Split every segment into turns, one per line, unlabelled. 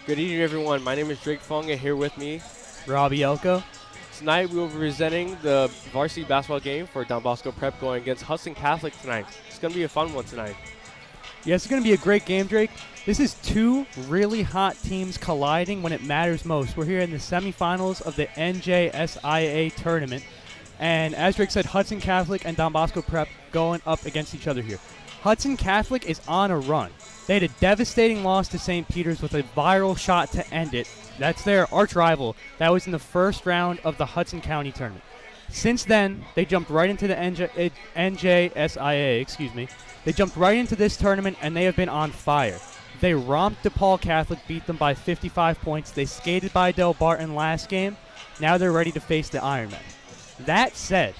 Good evening, everyone. My name is Drake Fung, and here with me
Robbie Elko.
tonight we will be presenting the varsity basketball game for Don Bosco Prep going against Hudson Catholic tonight. It's going to be a fun one tonight.
Yeah, it's going to be a great game, Drake. This is two really hot teams colliding when it matters most. We're here in the semifinals of the NJSIAA tournament. And as Drake said, Hudson Catholic and Don Bosco Prep going up against each other here. Hudson Catholic is on a run. They had a devastating loss to St. Peter's with a viral shot to end it. That's their arch rival. That was in the first round of the Hudson County tournament. Since then, they jumped right into the NJSIAA, They jumped right into this tournament, and they have been on fire. They romped DePaul Catholic, beat them by 55 points. They skated by Del Barton last game. Now they're ready to face the Ironmen. That said,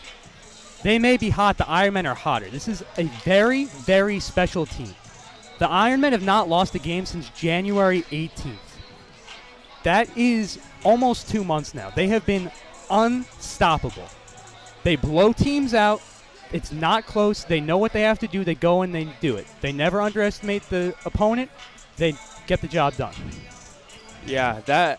they may be hot. The Ironmen are hotter. This is a very, very special team. The Ironmen have not lost a game since January 18th. That is almost 2 months now. They have been unstoppable. They blow teams out. It's not close. They know what they have to do. They go and they do it. They never underestimate the opponent. They get the job done.
Yeah,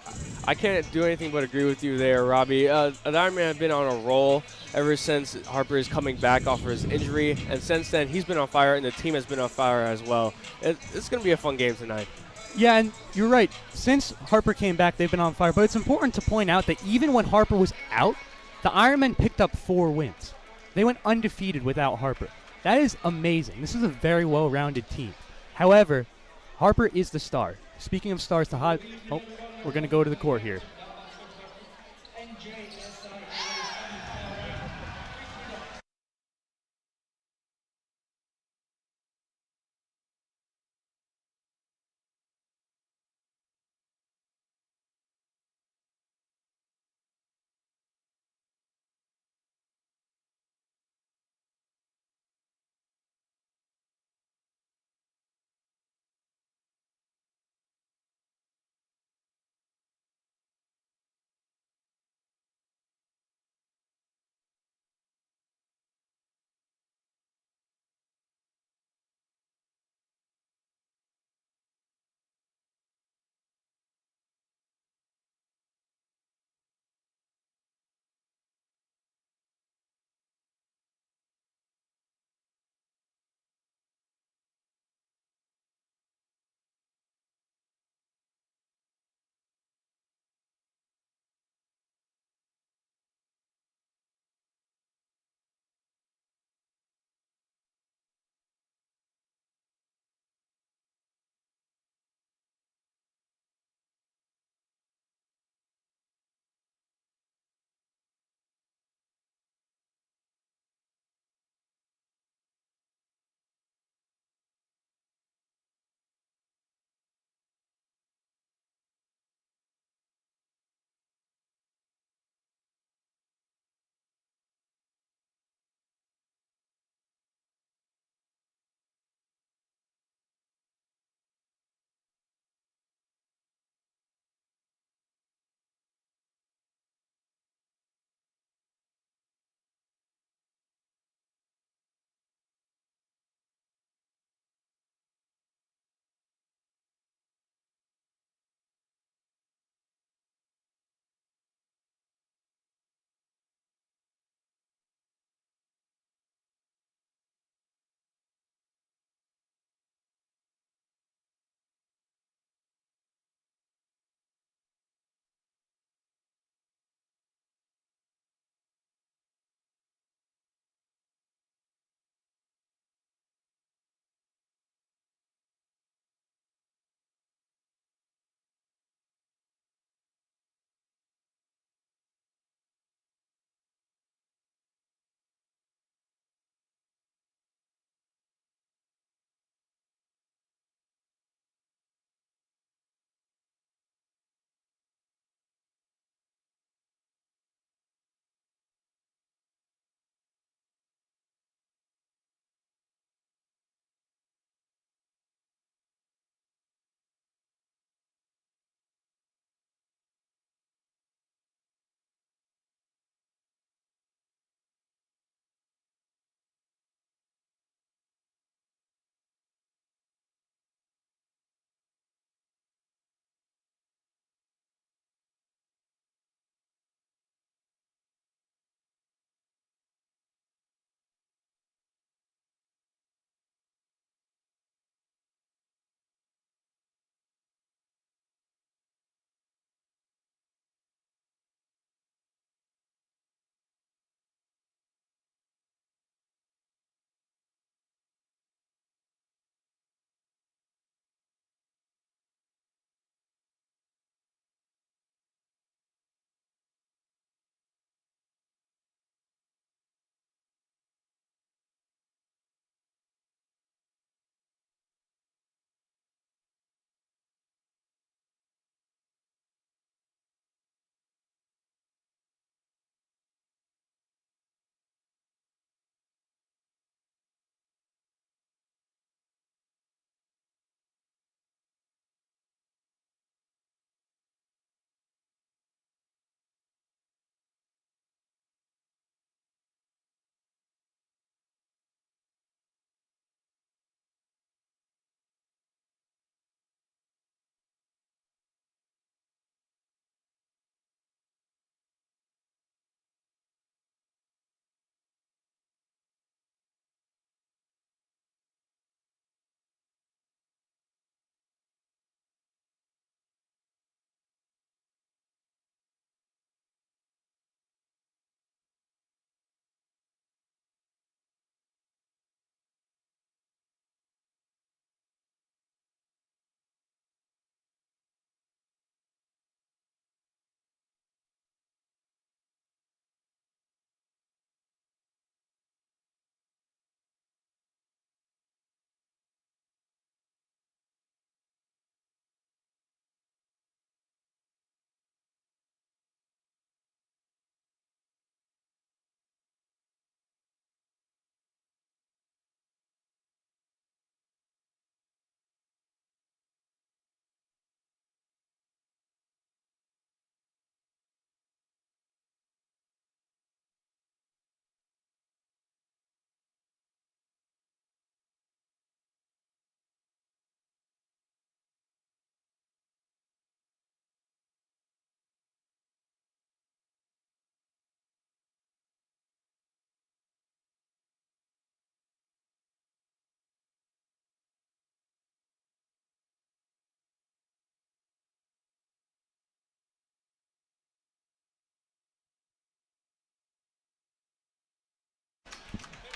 I can't do anything but agree with you there, Robbie. The Ironman have been on a roll ever since Harper is coming back off of his injury, and since then he's been on fire, and the team has been on fire as well. It's going to be a fun game tonight.
Yeah, and you're right. Since Harper came back, they've been on fire. But it's important to point out that even when Harper was out, the Ironmen picked up 4 wins. They went undefeated without Harper. That is amazing. This is a very well-rounded team. However, Harper is the star. Speaking of stars, we're going to go to the court here.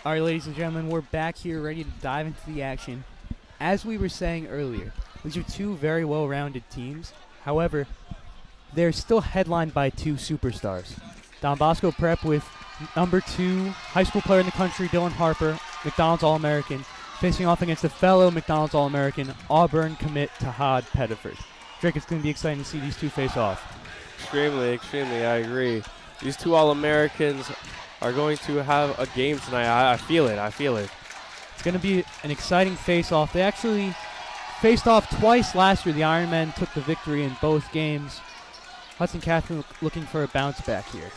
All right, ladies and gentlemen, we're back here ready to dive into the action. As we were saying earlier, these are two very well-rounded teams. However, they're still headlined by two superstars. Don Bosco Prep with number 2 high school player in the country, Dylan Harper, McDonald's All-American, facing off against a fellow McDonald's All-American, Auburn commit Tahad Pettiford. Drake, it's going to be exciting to see these two face off.
Extremely, I agree. These two All-Americans are going to have a game tonight. I feel it.
It's going to be an exciting face-off. They actually faced off twice last year. The Ironmen took the victory in both games. Hudson Catholic looking for a bounce back here.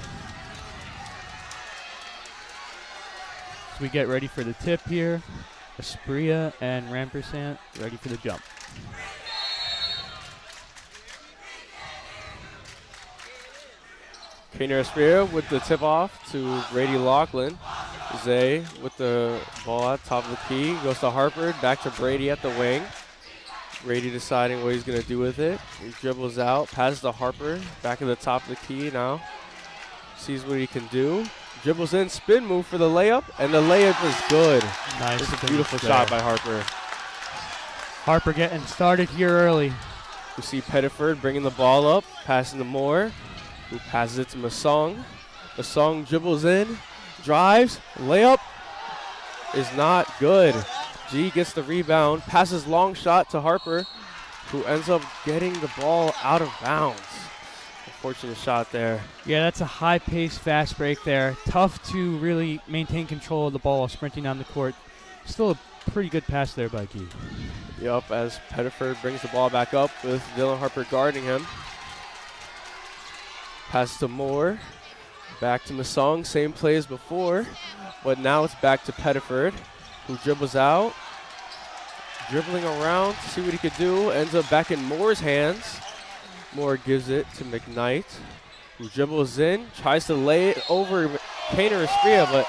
So we get ready for the tip here. Aspria and Rampersant ready for the jump.
Kaner Aspria with the tip off to Brady Laughlin. Zay with the ball at top of the key. Goes to Harper, back to Brady at the wing. Brady deciding what he's going to do with it. He dribbles out, passes to Harper, back at the top of the key now. Sees what he can do. Dribbles in, spin move for the layup, and the layup is good.
Nice.
It's a beautiful shot by Harper.
Harper getting started here early.
We see Pettiford bringing the ball up, passing to Moore, who passes it to Masong. Masong dribbles in, drives, layup is not good. G gets the rebound, passes long shot to Harper, who ends up getting the ball out of bounds. Unfortunate shot there.
Yeah, that's a high-paced fast break there. Tough to really maintain control of the ball sprinting down the court. Still a pretty good pass there by G.
Yup, as Pettiford brings the ball back up with Dylan Harper guarding him. Pass to Moore. Back to Masong, same play as before, but now it's back to Pettiford, who dribbles out. Dribbling around to see what he could do. Ends up back in Moore's hands. Moore gives it to McKnight, who dribbles in, tries to lay it over Kaner Aspria, but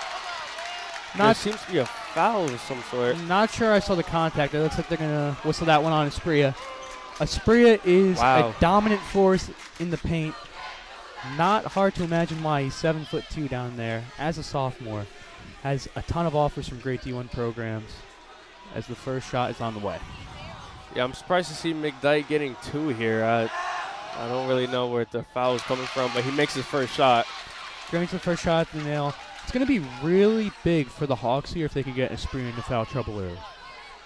there seems to be a foul of some sort.
I'm not sure I saw the contact. It looks like they're going to whistle that one on Aspria. Aspria is a dominant force in the paint. Not hard to imagine why. He's 7'2" down there as a sophomore. Has a ton of offers from great D1 programs as the first shot is on the way.
Yeah, I'm surprised to see McKnight getting 2 here. I don't really know where the foul is coming from, but he makes his first shot.
Brings the first shot at the nail. It's going to be really big for the Hawks here if they can get Aspria into foul trouble early.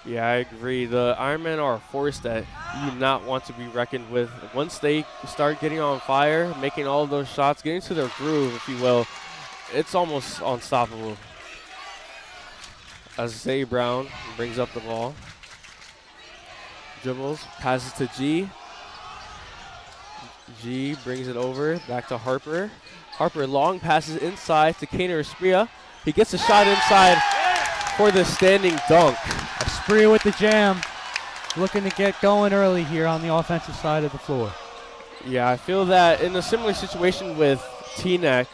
Yeah, I agree. The Ironmen are a force that you do not want to be reckoned with. Once they start getting on fire, making all of those shots, getting to their groove, if you will, it's almost unstoppable. As Zay Brown brings up the ball. Dribbles, passes to G. G brings it over, back to Harper. Harper long passes inside to Kaner Aspria. He gets a shot inside for the standing dunk.
Aspria with the jam, looking to get going early here on the offensive side of the floor.
Yeah, I feel that in a similar situation with T-Neck,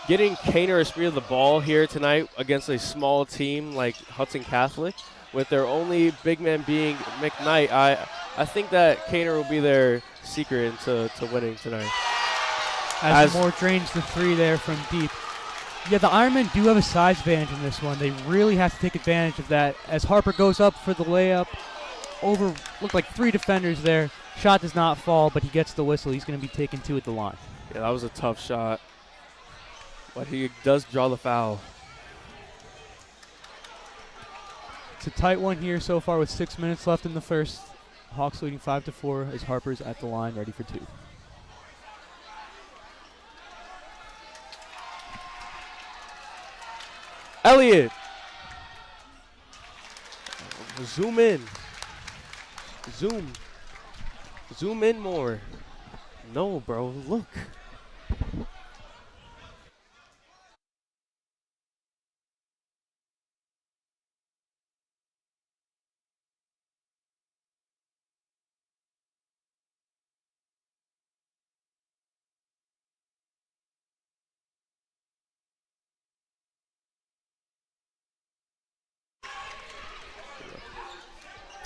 getting Kaner Aspria the ball here tonight against a small team like Hudson Catholic, with their only big man being McKnight, I think that Kaner will be their secret into winning tonight.
As Moore drains the 3 there from deep. Yeah, the Ironmen do have a size advantage in this one. They really have to take advantage of that. As Harper goes up for the layup, looked like 3 defenders there. Shot does not fall, but he gets the whistle. He's going to be taken 2 at the line.
Yeah, that was a tough shot. But he does draw the foul.
It's a tight one here so far with 6 minutes left in the first. Hawks leading 5-4 as Harper's at the line ready for 2.
Elliott. Zoom in. Zoom in more. No, bro, look.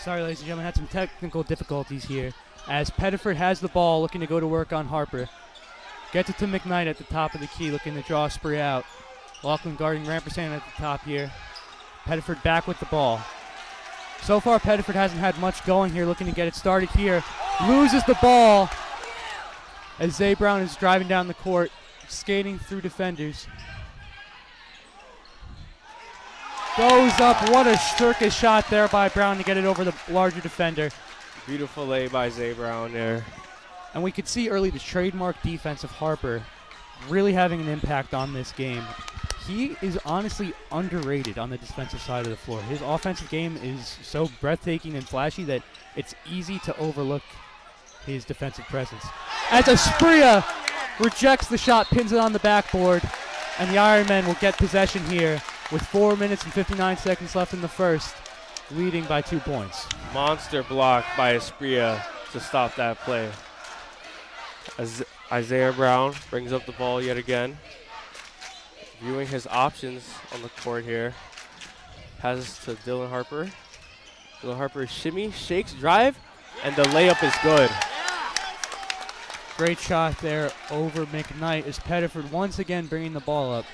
Sorry, ladies and gentlemen, had some technical difficulties here. As Pettiford has the ball, looking to go to work on Harper. Gets it to McKnight at the top of the key, looking to draw Aspria out. Laughlin guarding Rampersand at the top here. Pettiford back with the ball. So far, Pettiford hasn't had much going here, looking to get it started here. Loses the ball as Zay Brown is driving down the court, skating through defenders. Goes up. What a circus shot there by Brown to get it over the larger defender.
Beautiful lay by Zay Brown there.
And we could see early the trademark defense of Harper really having an impact on this game. He is honestly underrated on the defensive side of the floor. His offensive game is so breathtaking and flashy that it's easy to overlook his defensive presence. As Aspria rejects the shot, pins it on the backboard, and the Ironmen will get possession here with 4 minutes and 59 seconds left in the first, leading by 2 points.
Monster block by Aspria to stop that play. As Isaiah Brown brings up the ball yet again. Viewing his options on the court here. Passes to Dylan Harper. Dylan Harper shimmy, shakes, drive, and the layup is good.
Great shot there over McKnight as Pettiford once again bringing the ball up.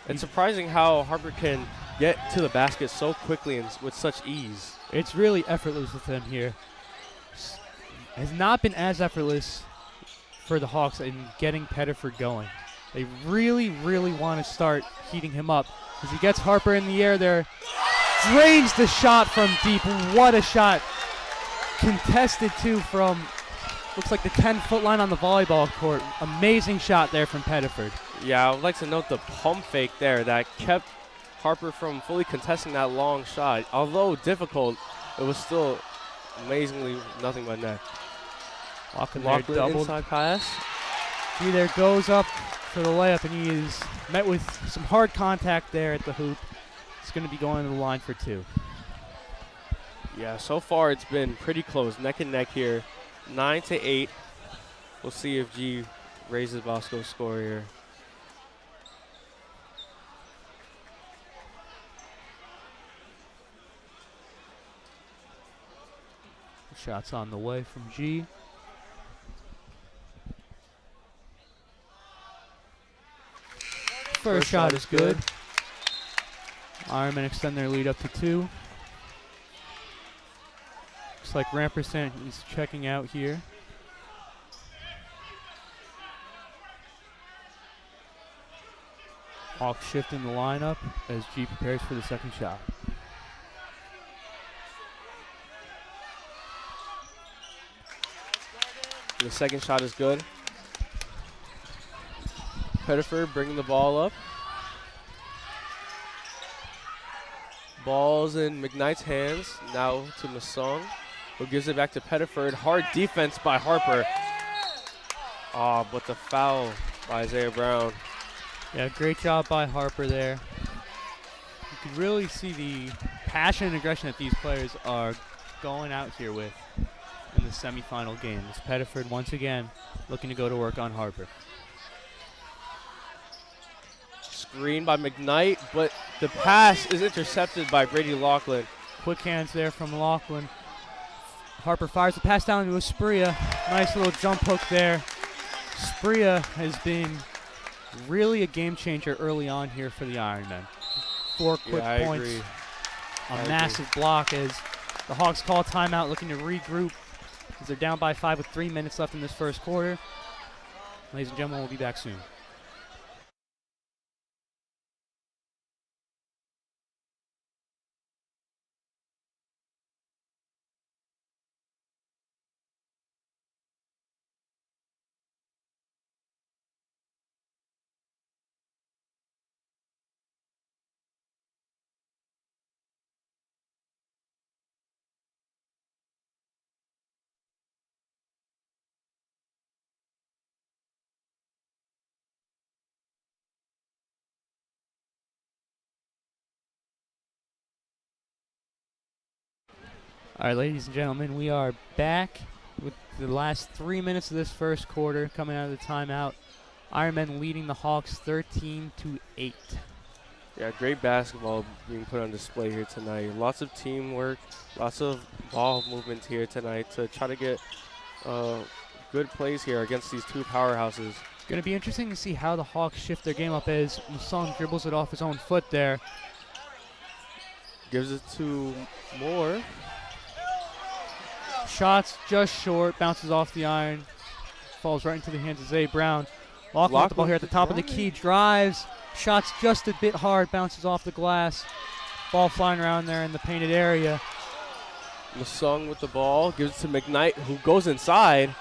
It's surprising how Harper can get to the basket so quickly and with such ease.
It's really effortless with him here. Has not been as effortless for the Hawks in getting Pettiford going. They really, really want to start heating him up as he gets Harper in the air there. Drains the shot from deep. What a shot. Contested too from, looks like the 10-foot line on the volleyball court. Amazing shot there from Pettiford.
Yeah, I would like to note the pump fake there that kept Harper from fully contesting that long shot. Although difficult, it was still amazingly nothing but net.
Laughlin
Laughlin inside pass.
He there goes up for the layup, and he is met with some hard contact there at the hoop. He's going to be going to the line for 2.
Yeah, so far it's been pretty close, neck and neck here, 9-8. We'll see if G raises Bosco's score here.
Shots on the way from G. First shot is good. Ironmen extend their lead up to 2. Looks like Rampersand is checking out here. Hawks shifting the lineup as G prepares for the second shot.
The second shot is good. Pettiford bringing the ball up. Ball's in McKnight's hands. Now to Masson, who gives it back to Pettiford. Hard defense by Harper. Oh, but the foul by Isaiah Brown.
Yeah, great job by Harper there. You can really see the passion and aggression that these players are going out here with in the semifinal game. As Pettiford once again looking to go to work on Harper.
Screen by McKnight, but the pass is intercepted by Brady Laughlin.
Quick hands there from Laughlin. Harper fires the pass down to Aspria. Nice little jump hook there. Aspria has been really a game changer early on here for the Ironmen. 4 quick points.
Agree.
A massive block as the Hawks call timeout, looking to regroup as they're down by 5 with 3 minutes left in this first quarter. Ladies and gentlemen, we'll be back soon. All right, ladies and gentlemen, we are back with the last 3 minutes of this first quarter coming out of the timeout. Ironmen leading the Hawks 13-8.
Yeah, great basketball being put on display here tonight. Lots of teamwork, lots of ball movement here tonight to try to get good plays here against these two powerhouses.
Going to be interesting to see how the Hawks shift their game up as Musong dribbles it off his own foot there.
Gives it to Moore.
Shots just short, bounces off the iron, falls right into the hands of Zay Brown. Lachlan with the ball here at the top of the key, drives, shots just a bit hard, bounces off the glass. Ball flying around there in the painted area.
Musong with the ball, gives it to McKnight, who goes inside.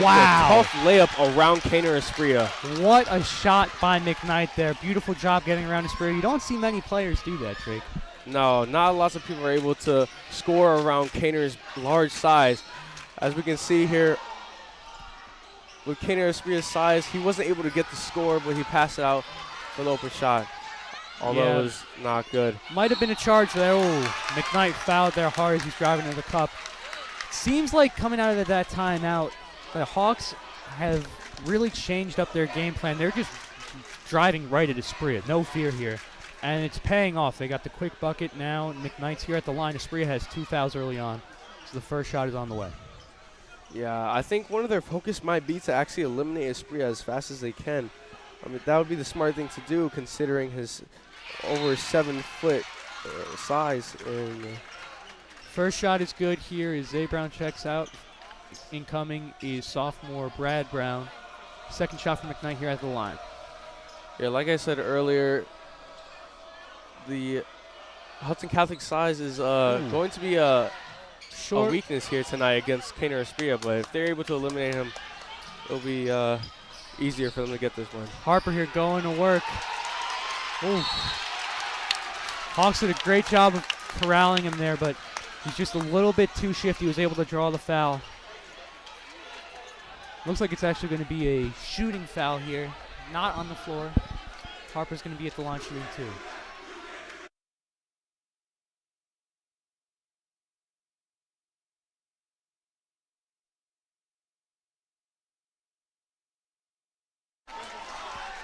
Wow.
A tough layup around Kaner Espria.
What a shot by McKnight there. Beautiful job getting around Espria. You don't see many players do that, Drake.
No, not lots of people are able to score around Kaner's large size. As we can see here, with Kaner Espria's size, he wasn't able to get the score, but he passed it out for the open shot. Although it was not good.
Might have been a charge there. Oh, McKnight fouled there hard as he's driving to the cup. Seems like coming out of that timeout, the Hawks have really changed up their game plan. They're just driving right at Espria. No fear here. And it's paying off. They got the quick bucket now. McKnight's here at the line. Espria has 2 fouls early on. So the first shot is on the way.
Yeah, I think one of their focus might be to actually eliminate Espria as fast as they can. I mean, that would be the smart thing to do considering his over 7-foot size. And
first shot is good here as Zay Brown checks out. Incoming is sophomore Brad Brown. Second shot from McKnight here at the line.
Yeah, like I said earlier, the Hudson Catholic size is going to be a weakness here tonight against Kaner Espria, but if they're able to eliminate him, it'll be easier for them to get this one.
Harper here going to work. Ooh. Hawks did a great job of corralling him there, but he's just a little bit too shifty. He was able to draw the foul. Looks like it's actually going to be a shooting foul here, not on the floor. Harper's going to be at the line shooting too.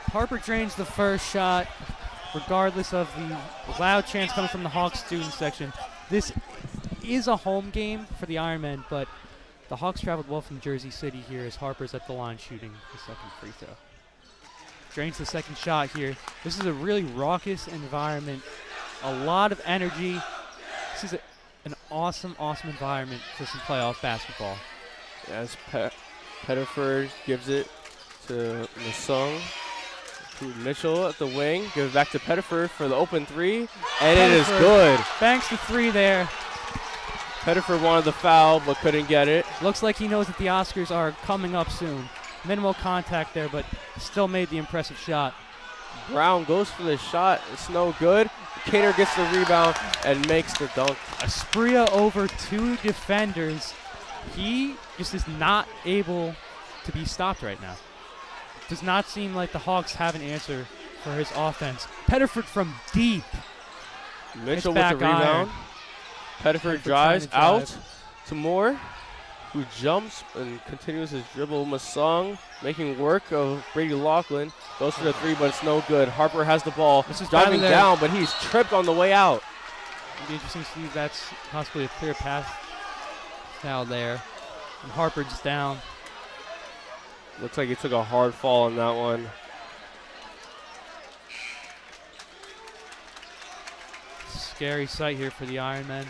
Harper drains the first shot, regardless of the loud chants coming from the Hawks student section. This is a home game for the Ironmen, but the Hawks traveled well from Jersey City here as Harper's at the line shooting the second free throw. Drains the second shot here. This is a really raucous environment, a lot of energy. This is an awesome, awesome environment for some playoff basketball.
As Pettiford gives it to Musong. Mitchell at the wing, gives back to Pettiford for the open three, and it is good.
Banks the three there.
Pettiford wanted the foul, but couldn't get it.
Looks like he knows that the Oscars are coming up soon. Minimal contact there, but still made the impressive shot.
Brown goes for the shot. It's no good. Kaner gets the rebound and makes the dunk.
Espria over 2 defenders. He just is not able to be stopped right now. Does not seem like the Hawks have an answer for his offense. Pettiford from deep.
Mitchell with the rebound. Pettiford drives out to Moore, who jumps and continues his dribble. Musong making work of Brady Lachlan. Goes for the three, but it's no good. Harper has the ball.
This is
diving down, but he's tripped on the way out.
It'll be interesting to see if that's possibly a clear pass foul there. And Harper's down.
Looks like he took a hard fall on that one.
Scary sight here for the Ironmen.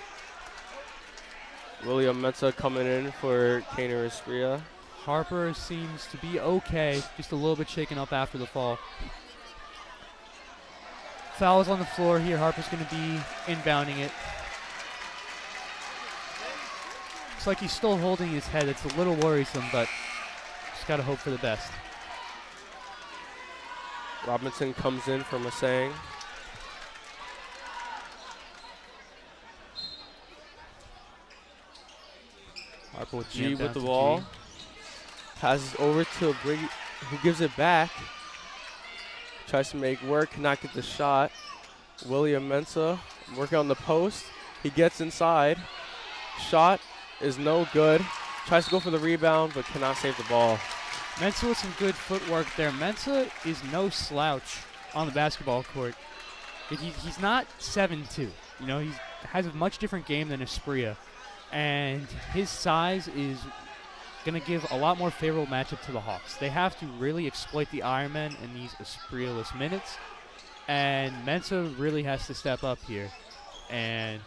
William Mensah coming in for Kaner Espria.
Harper seems to be okay, just a little bit shaken up after the fall. Foul is on the floor here. Harper's going to be inbounding it. Looks like he's still holding his head. It's a little worrisome, but just got to hope for the best.
Robinson comes in for Masang. Harper with G with the ball. Passes over to Brady, who gives it back. Tries to make work, cannot get the shot. William Mensah working on the post. He gets inside. Shot is no good. Tries to go for the rebound, but cannot save the ball.
Mensah with some good footwork there. Mensah is no slouch on the basketball court. He's not 7'2". You know, he has a much different game than Espria. And his size is going to give a lot more favorable matchup to the Hawks. They have to really exploit the Ironmen in these Espria-less minutes, and Mensa really has to step up here and,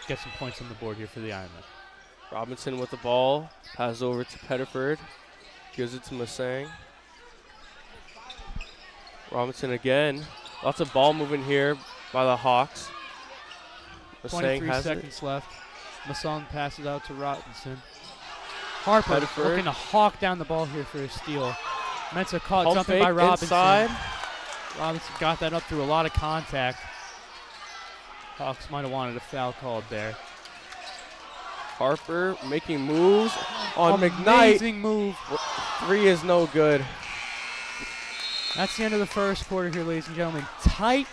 get some points on the board here for the Ironmen.
Robinson with the ball, passes over to Pettiford, gives it to Masang. Robinson again. Lots of ball movement here by the Hawks. Masang
23
has
seconds left. Masson passes out to Robinson. Harper
Pettiford.
looking to hawk down the ball here for a steal. Mensa caught
Pump
jumping
fake
by Robinson.
inside.
Robinson got that up through a lot of contact. Hawks might have wanted a foul called there.
Harper making moves on McKnight.
Amazing move.
3 is no good.
That's the end of the first quarter here, ladies and gentlemen. Tight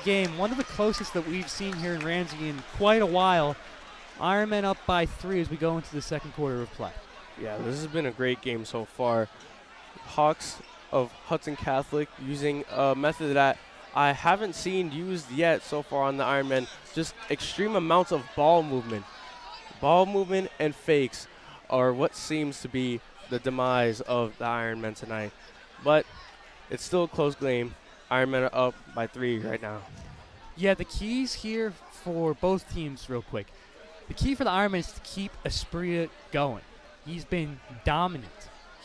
game. One of the closest that we've seen here in Ramsey in quite a while. Ironmen up by 3 as we go into the second quarter of play.
Yeah, this has been a great game so far. Hawks of Hudson Catholic using a method that I haven't seen used yet so far on the Ironmen. Just extreme amounts of ball movement. Ball movement and fakes are what seems to be the demise of the Ironmen tonight. But it's still a close game. Ironmen are up by 3 right now.
Yeah, the keys here for both teams real quick. The key for the Ironman is to keep Espria going. He's been dominant.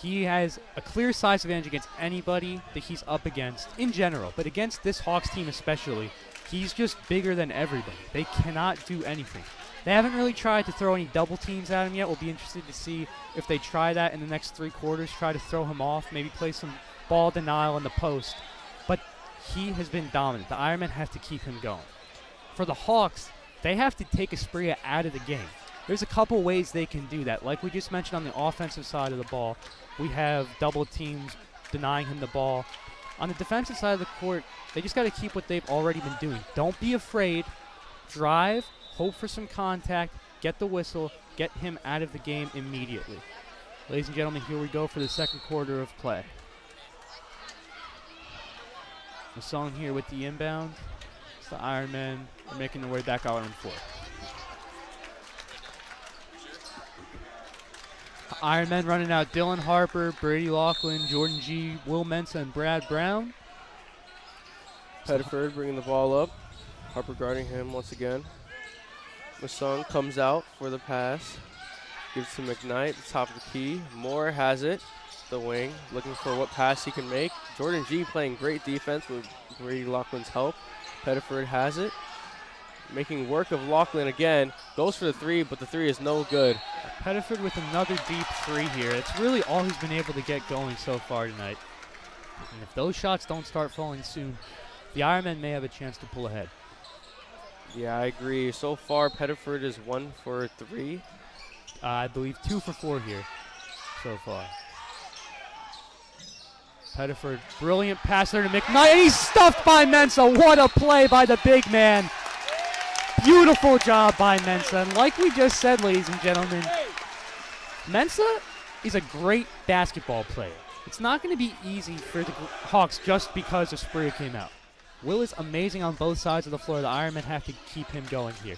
He has a clear size advantage against anybody that he's up against in general, but against this Hawks team especially, he's just bigger than everybody. They cannot do anything. They haven't really tried to throw any double teams at him yet. We'll be interested to see if they try that in the next 3 quarters, try to throw him off, maybe play some ball denial in the post. But he has been dominant. The Ironmen have to keep him going. For the Hawks, they have to take Espria out of the game. There's a couple ways they can do that. Like we just mentioned on the offensive side of the ball, we have double teams denying him the ball. On the defensive side of the court, they just got to keep what they've already been doing. Don't be afraid. Drive, hope for some contact, get the whistle, get him out of the game immediately. Ladies and gentlemen, here we go for the second quarter of play. The song here with the inbound. It's the Ironmen are making their way back out on the floor. Ironmen running out Dylan Harper, Brady Laughlin, Jordan G, Will Mensa, and Brad Brown.
Pettiford bringing the ball up. Harper guarding him once again. Masson comes out for the pass. Gives to McKnight, the top of the key. Moore has it, the wing, looking for what pass he can make. Jordan G playing great defense with Brady Laughlin's help. Pettiford has it. Making work of Laughlin again. Goes for the 3, but the 3 is no good.
Pettiford with another deep 3 here. It's really all he's been able to get going so far tonight. And if those shots don't start falling soon, the Ironmen may have a chance to pull ahead.
Yeah, I agree. So far, Pettiford is 1 for 3.
I believe 2 for 4 here so far. Pettiford, brilliant pass there to McKnight, and he's stuffed by Mensa. What a play by the big man. Beautiful job by Mensa. And like we just said, ladies and gentlemen, Mensa is a great basketball player. It's not going to be easy for the Hawks just because Espria came out. Will is amazing on both sides of the floor. The Ironmen have to keep him going here.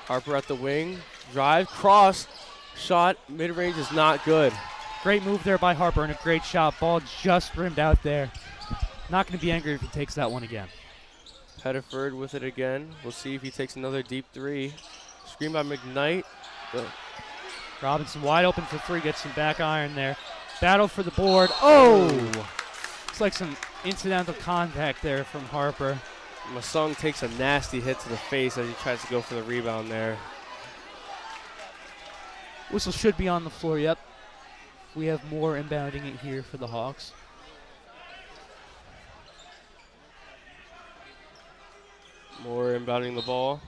Harper at the wing. Drive, cross, shot, mid-range is not good.
Great move there by Harper and a great shot. Ball just rimmed out there. Not going to be angry if he takes that one again.
Pettiford with it again. We'll see if he takes another deep 3. Screen by McKnight.
Robinson wide open for 3. Gets some back iron there. Battle for the board. Oh! Looks like some incidental contact there from Harper.
Masung takes a nasty hit to the face as he tries to go for the rebound there.
Whistle should be on the floor, yep. We have more inbounding it here for the Hawks.
More inbounding the ball.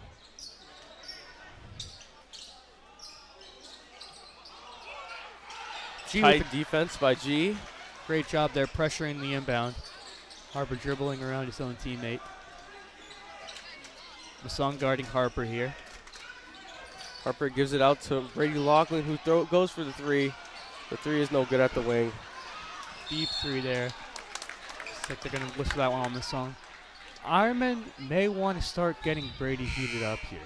Tight defense by G.
Great job there pressuring the inbound. Harper dribbling around his own teammate. Masson guarding Harper here.
Harper gives it out to Brady Laughlin, who goes for the 3. The 3 is no good at the wing.
Deep 3 there. Looks like they're going to whistle that one on Masson. Ironman may want to start getting Brady heated up here.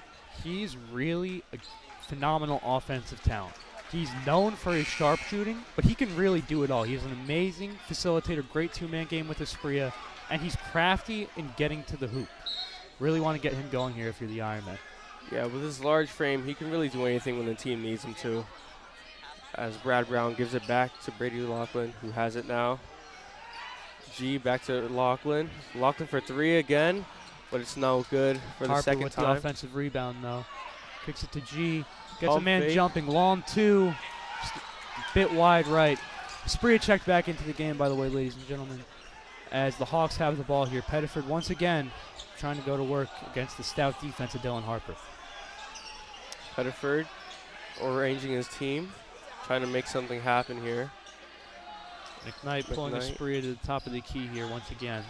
He's really a phenomenal offensive talent. He's known for his sharpshooting, but he can really do it all. He's an amazing facilitator, great two-man game with Aspria, and he's crafty in getting to the hoop. Really want to get him going here if you're the Ironman.
Yeah, with his large frame, he can really do anything when the team needs him to. As Brad Brown gives it back to Brady Laughlin, who has it now. G back to Laughlin. Laughlin for three again, but it's no good for the second
with
time.
The offensive rebound, though. Kicks it to G. Gets
Pump
a man
fake.
jumping. Long two. Just a bit wide right. Aspria checked back into the game, by the way, ladies and gentlemen, as the Hawks have the ball here. Pettiford once again trying to go to work against the stout defense of Dylan Harper.
Pettiford arranging his team, trying to make something happen here.
McKnight pulling Aspria to the top of the key here once again.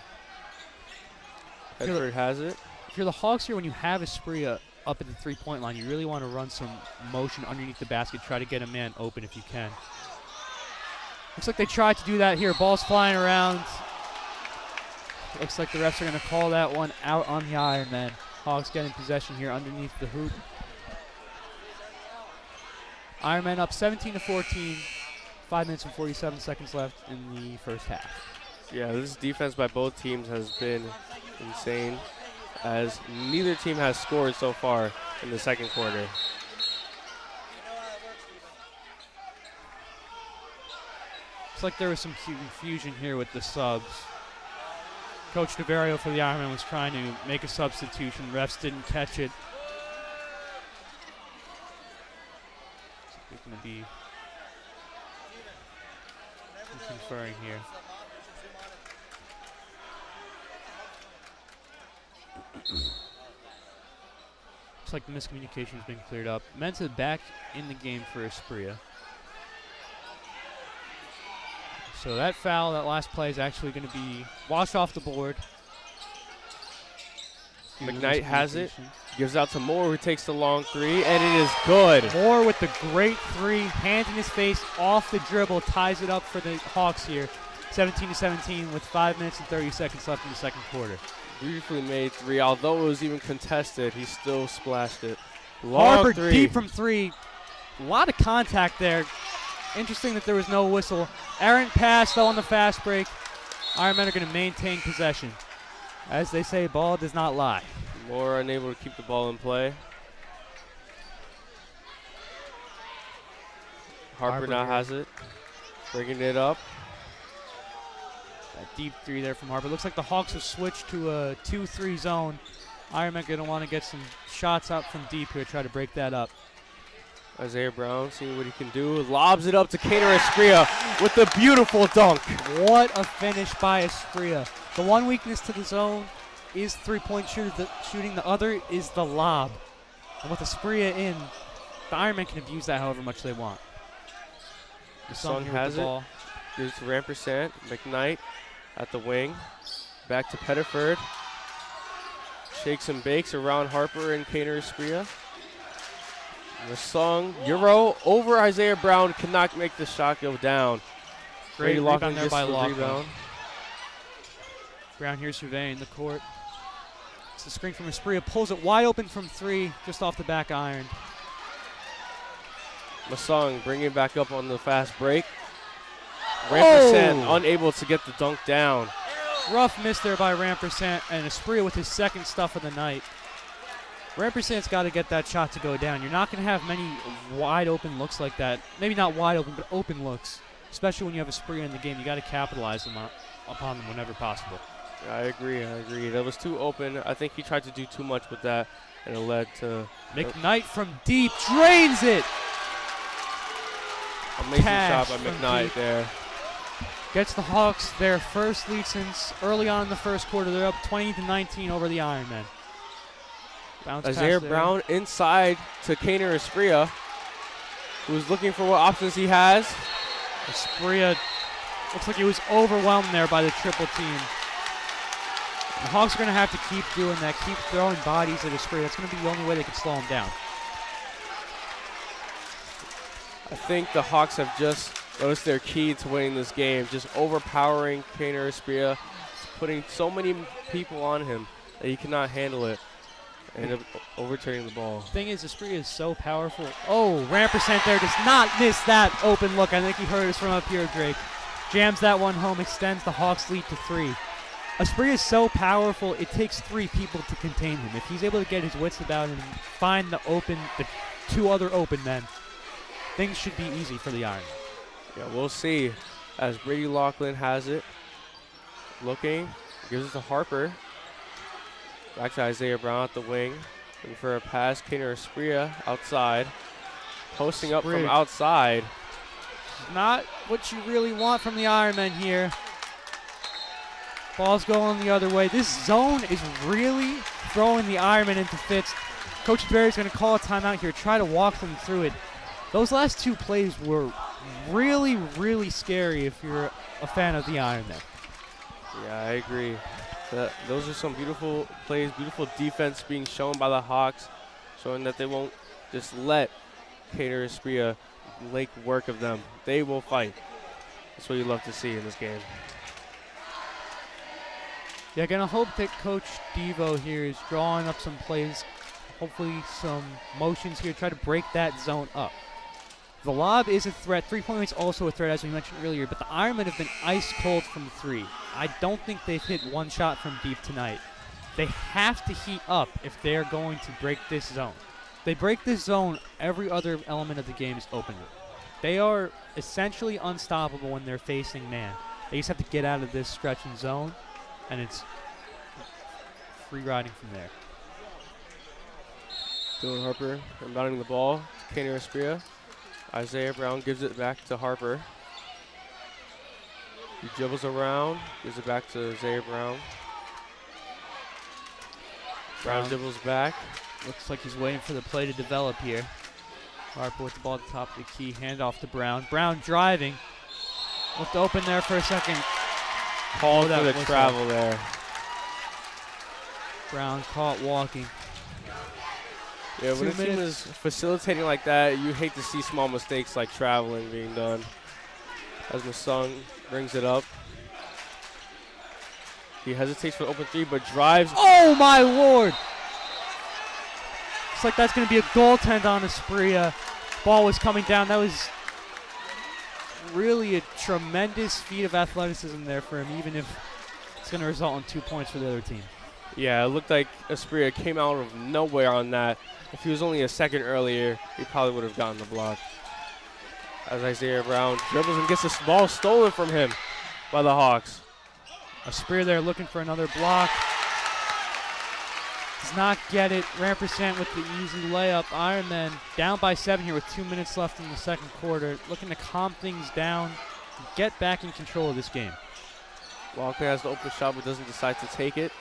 Pettiford has it.
If you're the Hawks here, when you have Aspria up at the three-point line, you really want to run some motion underneath the basket, try to get a man open if you can. Looks like they tried to do that here. Ball's flying around. Looks like the refs are going to call that one out on the Ironman. Hawks getting possession here underneath the hoop. Ironman up 17-14. 5 minutes and 47 seconds left in the first half.
Yeah, this defense by both teams has been insane, as neither team has scored so far in the second quarter.
Looks like there was some confusion here with the subs. Coach DeVario for the Ironman was trying to make a substitution. Refs didn't catch it. It's going to be conferring here. Looks like the miscommunication has been cleared up. Mensa back in the game for Aspria. So that foul, that last play, is actually going to be washed off the board.
McKnight has it, gives out to Moore, who takes the long three, and it is good.
Moore with the great three, hands in his face, off the dribble, ties it up for the Hawks here. 17-17 with 5 minutes and 30 seconds left in the second quarter.
Beautifully made three. Although it was even contested, he still splashed it. Long
Harper
three.
Deep from three. A lot of contact there. Interesting that there was no whistle. Errant pass, though, on the fast break. Ironmen are going to maintain possession. As they say, ball does not lie.
Moore unable to keep the ball in play. Harper now has it. Bringing it up.
That deep three there from Harper. Looks like the Hawks have switched to a 2-3 zone. Ironmen going to want to get some shots out from deep here, try to break that up.
Isaiah Brown seeing what he can do. Lobs it up to Kaner Aspria with the beautiful dunk.
What a finish by Aspria. The one weakness to the zone is three-point shooting. The other is the lob. And with Aspria in, the Ironmen can abuse that however much they want.
The Sun has it. Gives to Rampersant. McKnight at the wing. Back to Pettiford. Shakes and bakes around Harper and Kaner Aspria. The song Euro over Isaiah Brown, cannot make the shot go down.
Great rebound there by
Laughlin.
Laughlin. Brown here surveying the court. It's the screen from Aspria, pulls it wide open from three, just off the back iron.
Masong bringing it back up on the fast break. Rampersant unable to get the dunk down.
Rough miss there by Rampersant, and Aspria with his second stuff of the night. Rampersant's got to get that shot to go down. You're not going to have many wide open looks like that. Maybe not wide open, but open looks. Especially when you have Aspria in the game. You got to capitalize upon them whenever possible.
I agree. That was too open. I think he tried to do too much with that, and it led to
McKnight from deep drains it.
Amazing
Cash
shot by
from
McKnight
deep.
there.
Gets the Hawks their first lead since early on in the first quarter. They're up 20-19 over the Ironmen. Bounce
Isaiah Brown inside to Kaner Aspria, who's looking for what options he has.
Aspria looks like he was overwhelmed there by the triple team. The Hawks are going to have to keep doing that, keep throwing bodies at Aspria. That's going to be the only way they can slow him down.
I think the Hawks have just noticed their key to winning this game, just overpowering Kaner Aspria, putting so many people on him that he cannot handle it. and ended up overturning the ball.
Thing is, Esprit is so powerful. Oh, Rampersant there does not miss that open look. I think he heard us from up here, Drake. Jams that one home, extends the Hawks' lead to 3. Esprit is so powerful, it takes 3 people to contain him. If he's able to get his wits about him and find the 2 other open men, things should be easy for the Iron.
Yeah, we'll see. As Brady Laughlin has it. Looking, gives it to Harper. Back to Isaiah Brown at the wing. Looking for a pass. Kaner Esprit outside. Posting up from outside.
Not what you really want from the Ironmen here. Ball's going the other way. This zone is really throwing the Ironmen into fits. Coach Barry's going to call a timeout here, try to walk them through it. Those last 2 plays were really, really scary if you're a fan of the Ironmen.
Yeah, I agree. Those are some beautiful plays, beautiful defense being shown by the Hawks, showing that they won't just let Kaner Esprit make work of them. They will fight. That's what you love to see in this game.
Yeah, gonna hope that Coach Devo here is drawing up some plays, hopefully some motions here, try to break that zone up. The lob is a threat. 3-point range is also a threat, as we mentioned earlier, but the Ironmen have been ice cold from 3. I don't think they've hit 1 shot from deep tonight. They have to heat up if they're going to break this zone. They break this zone, every other element of the game is open. They are essentially unstoppable when they're facing man. They just have to get out of this stretch and zone, and it's free riding from there.
Dylan Harper inbounding the ball to Kaner Esprit. Isaiah Brown gives it back to Harper. He dribbles around, gives it back to Isaiah Brown. Brown dribbles back.
Looks like he's waiting for the play to develop here. Harper with the ball at the top of the key, handoff to Brown. Brown driving. Looked open there for a second.
Called for the travel there.
Brown caught walking.
Yeah, when a team is facilitating like that, you hate to see small mistakes like traveling being done. As Masung brings it up. He hesitates for the open 3, but drives.
Oh, my Lord! Looks like that's going to be a goaltend on Esprit. Ball was coming down. That was really a tremendous feat of athleticism there for him, even if it's going to result in 2 points for the other team.
Yeah, it looked like Esprit came out of nowhere on that. If he was only a second earlier, he probably would have gotten the block. As Isaiah Brown dribbles and gets the ball stolen from him by the Hawks.
Esprit there looking for another block. Does not get it. Rampersant with the easy layup. Ironmen down by 7 here with 2 minutes left in the second quarter. Looking to calm things down, get back in control of this game.
Walker has the open shot but doesn't decide to take it.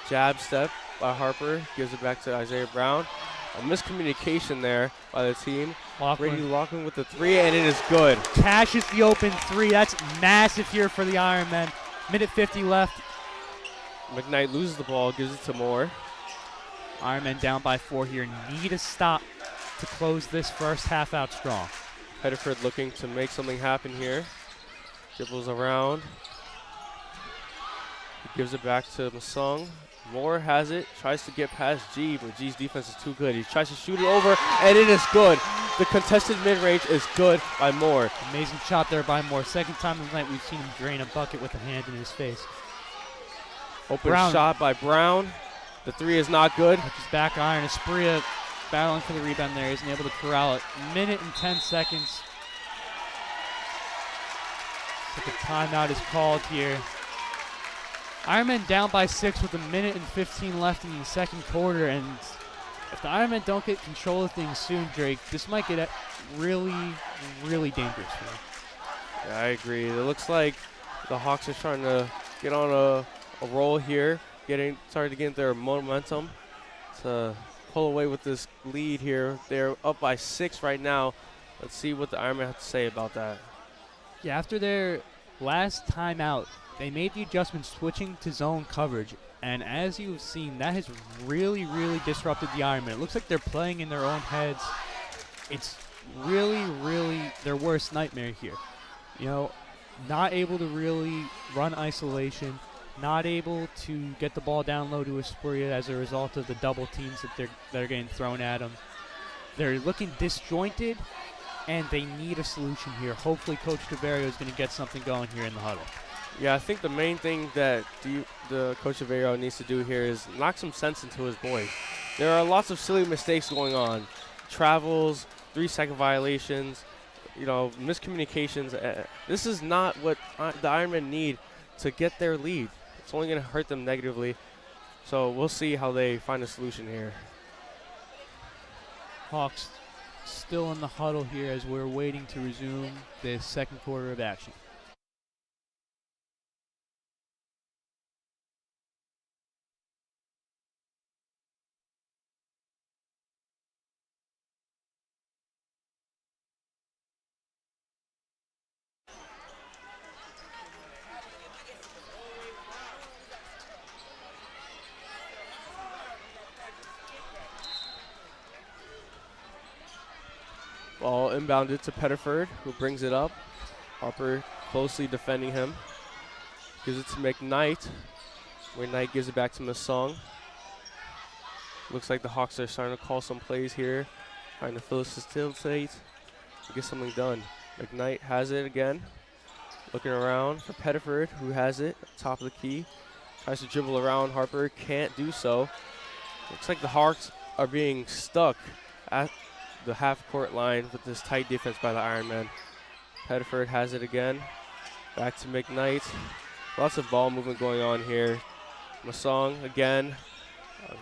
Jab step by Harper, gives it back to Isaiah Brown. A miscommunication there by the team. Brady Laughlin with the 3, and it is good.
Cashes the open 3. That's massive here for the Ironmen. Minute 50 left.
McKnight loses the ball, gives it to Moore.
Ironmen down by 4 here. Need a stop to close this first half out strong.
Pettiford looking to make something happen here. Dribbles around. He gives it back to Masung. Moore has it, tries to get past G, but G's defense is too good. He tries to shoot it over, and it is good. The contested mid-range is good by Moore.
Amazing shot there by Moore. Second time of the night we've seen him drain a bucket with a hand in his face.
Open shot by Brown. The 3 is not good.
Touches back iron. Esprit battling for the rebound there. Isn't able to corral it. Minute and 10 seconds. Like a timeout is called here. Ironmen down by 6 with a minute and 15 left in the second quarter, and if the Ironmen don't get control of things soon, Drake, this might get really, really dangerous for them.
Yeah, I agree. It looks like the Hawks are trying to get on a roll here, starting to get their momentum to pull away with this lead here. They're up by 6 right now. Let's see what the Ironmen have to say about that.
Yeah, after their last timeout, they made the adjustment switching to zone coverage, and as you've seen, that has really, really disrupted the Ironmen. It looks like they're playing in their own heads. It's really, really their worst nightmare here. You know, not able to really run isolation, not able to get the ball down low to Asprilla as a result of the double teams that are getting thrown at them. They're looking disjointed, and they need a solution here. Hopefully Coach Caverio is going to get something going here in the huddle.
Yeah, I think the main thing that the Coach Aveiro needs to do here is knock some sense into his boys. There are lots of silly mistakes going on. Travels, 3-second violations, miscommunications. This is not what the Ironmen need to get their lead. It's only going to hurt them negatively. So we'll see how they find a solution here.
Hawks still in the huddle here as we're waiting to resume the second quarter of action.
Ball inbounded to Pettiford, who brings it up. Harper closely defending him. Gives it to McKnight. McKnight gives it back to Masson. Looks like the Hawks are starting to call some plays here. Trying to facilitate to get something done. McKnight has it again. Looking around for Pettiford, who has it at the top of the key. Tries to dribble around. Harper can't do so. Looks like the Hawks are being stuck at the half-court line with this tight defense by the Ironmen. Pettiford has it again. Back to McKnight. Lots of ball movement going on here. Masson again.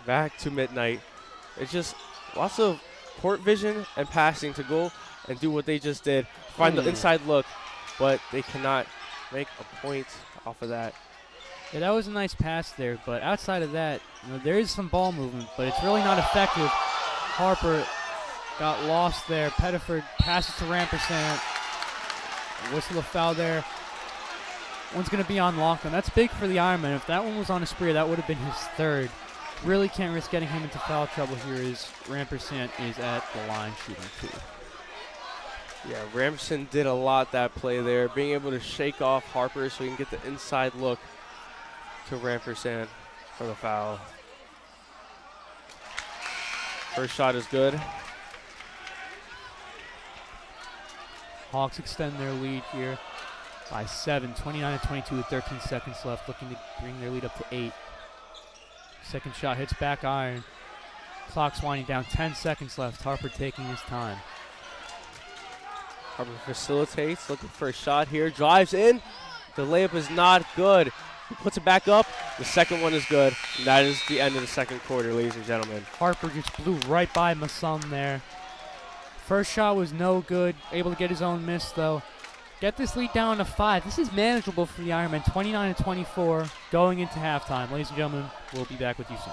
Back to McKnight. It's just lots of court vision and passing to go and do what they just did. Find the inside look, but they cannot make a point off of that.
Yeah, that was a nice pass there, but outside of that, there is some ball movement, but it's really not effective. Harper got lost there. Pettiford passes to Rampersant. Whistle of foul there. One's going to be on lockdown. That's big for the Ironman. If that one was on Asprilla, that would have been his third. Really can't risk getting him into foul trouble here as Rampersant is at the line shooting 2.
Yeah, Rampersant did a lot that play there, being able to shake off Harper so he can get the inside look to Rampersant for the foul. First shot is good.
Hawks extend their lead here by 7, 29-22 with 13 seconds left, looking to bring their lead up to 8. Second shot hits back iron. Clock's winding down, 10 seconds left. Harper taking his time.
Harper facilitates, looking for a shot here, drives in. The layup is not good. He puts it back up. The second one is good. And that is the end of the second quarter, ladies and gentlemen.
Harper just blew right by Masson there. First shot was no good. Able to get his own miss, though. Get this lead down to 5. This is manageable for the Ironmen. 29-24 going into halftime. Ladies and gentlemen, we'll be back with you soon.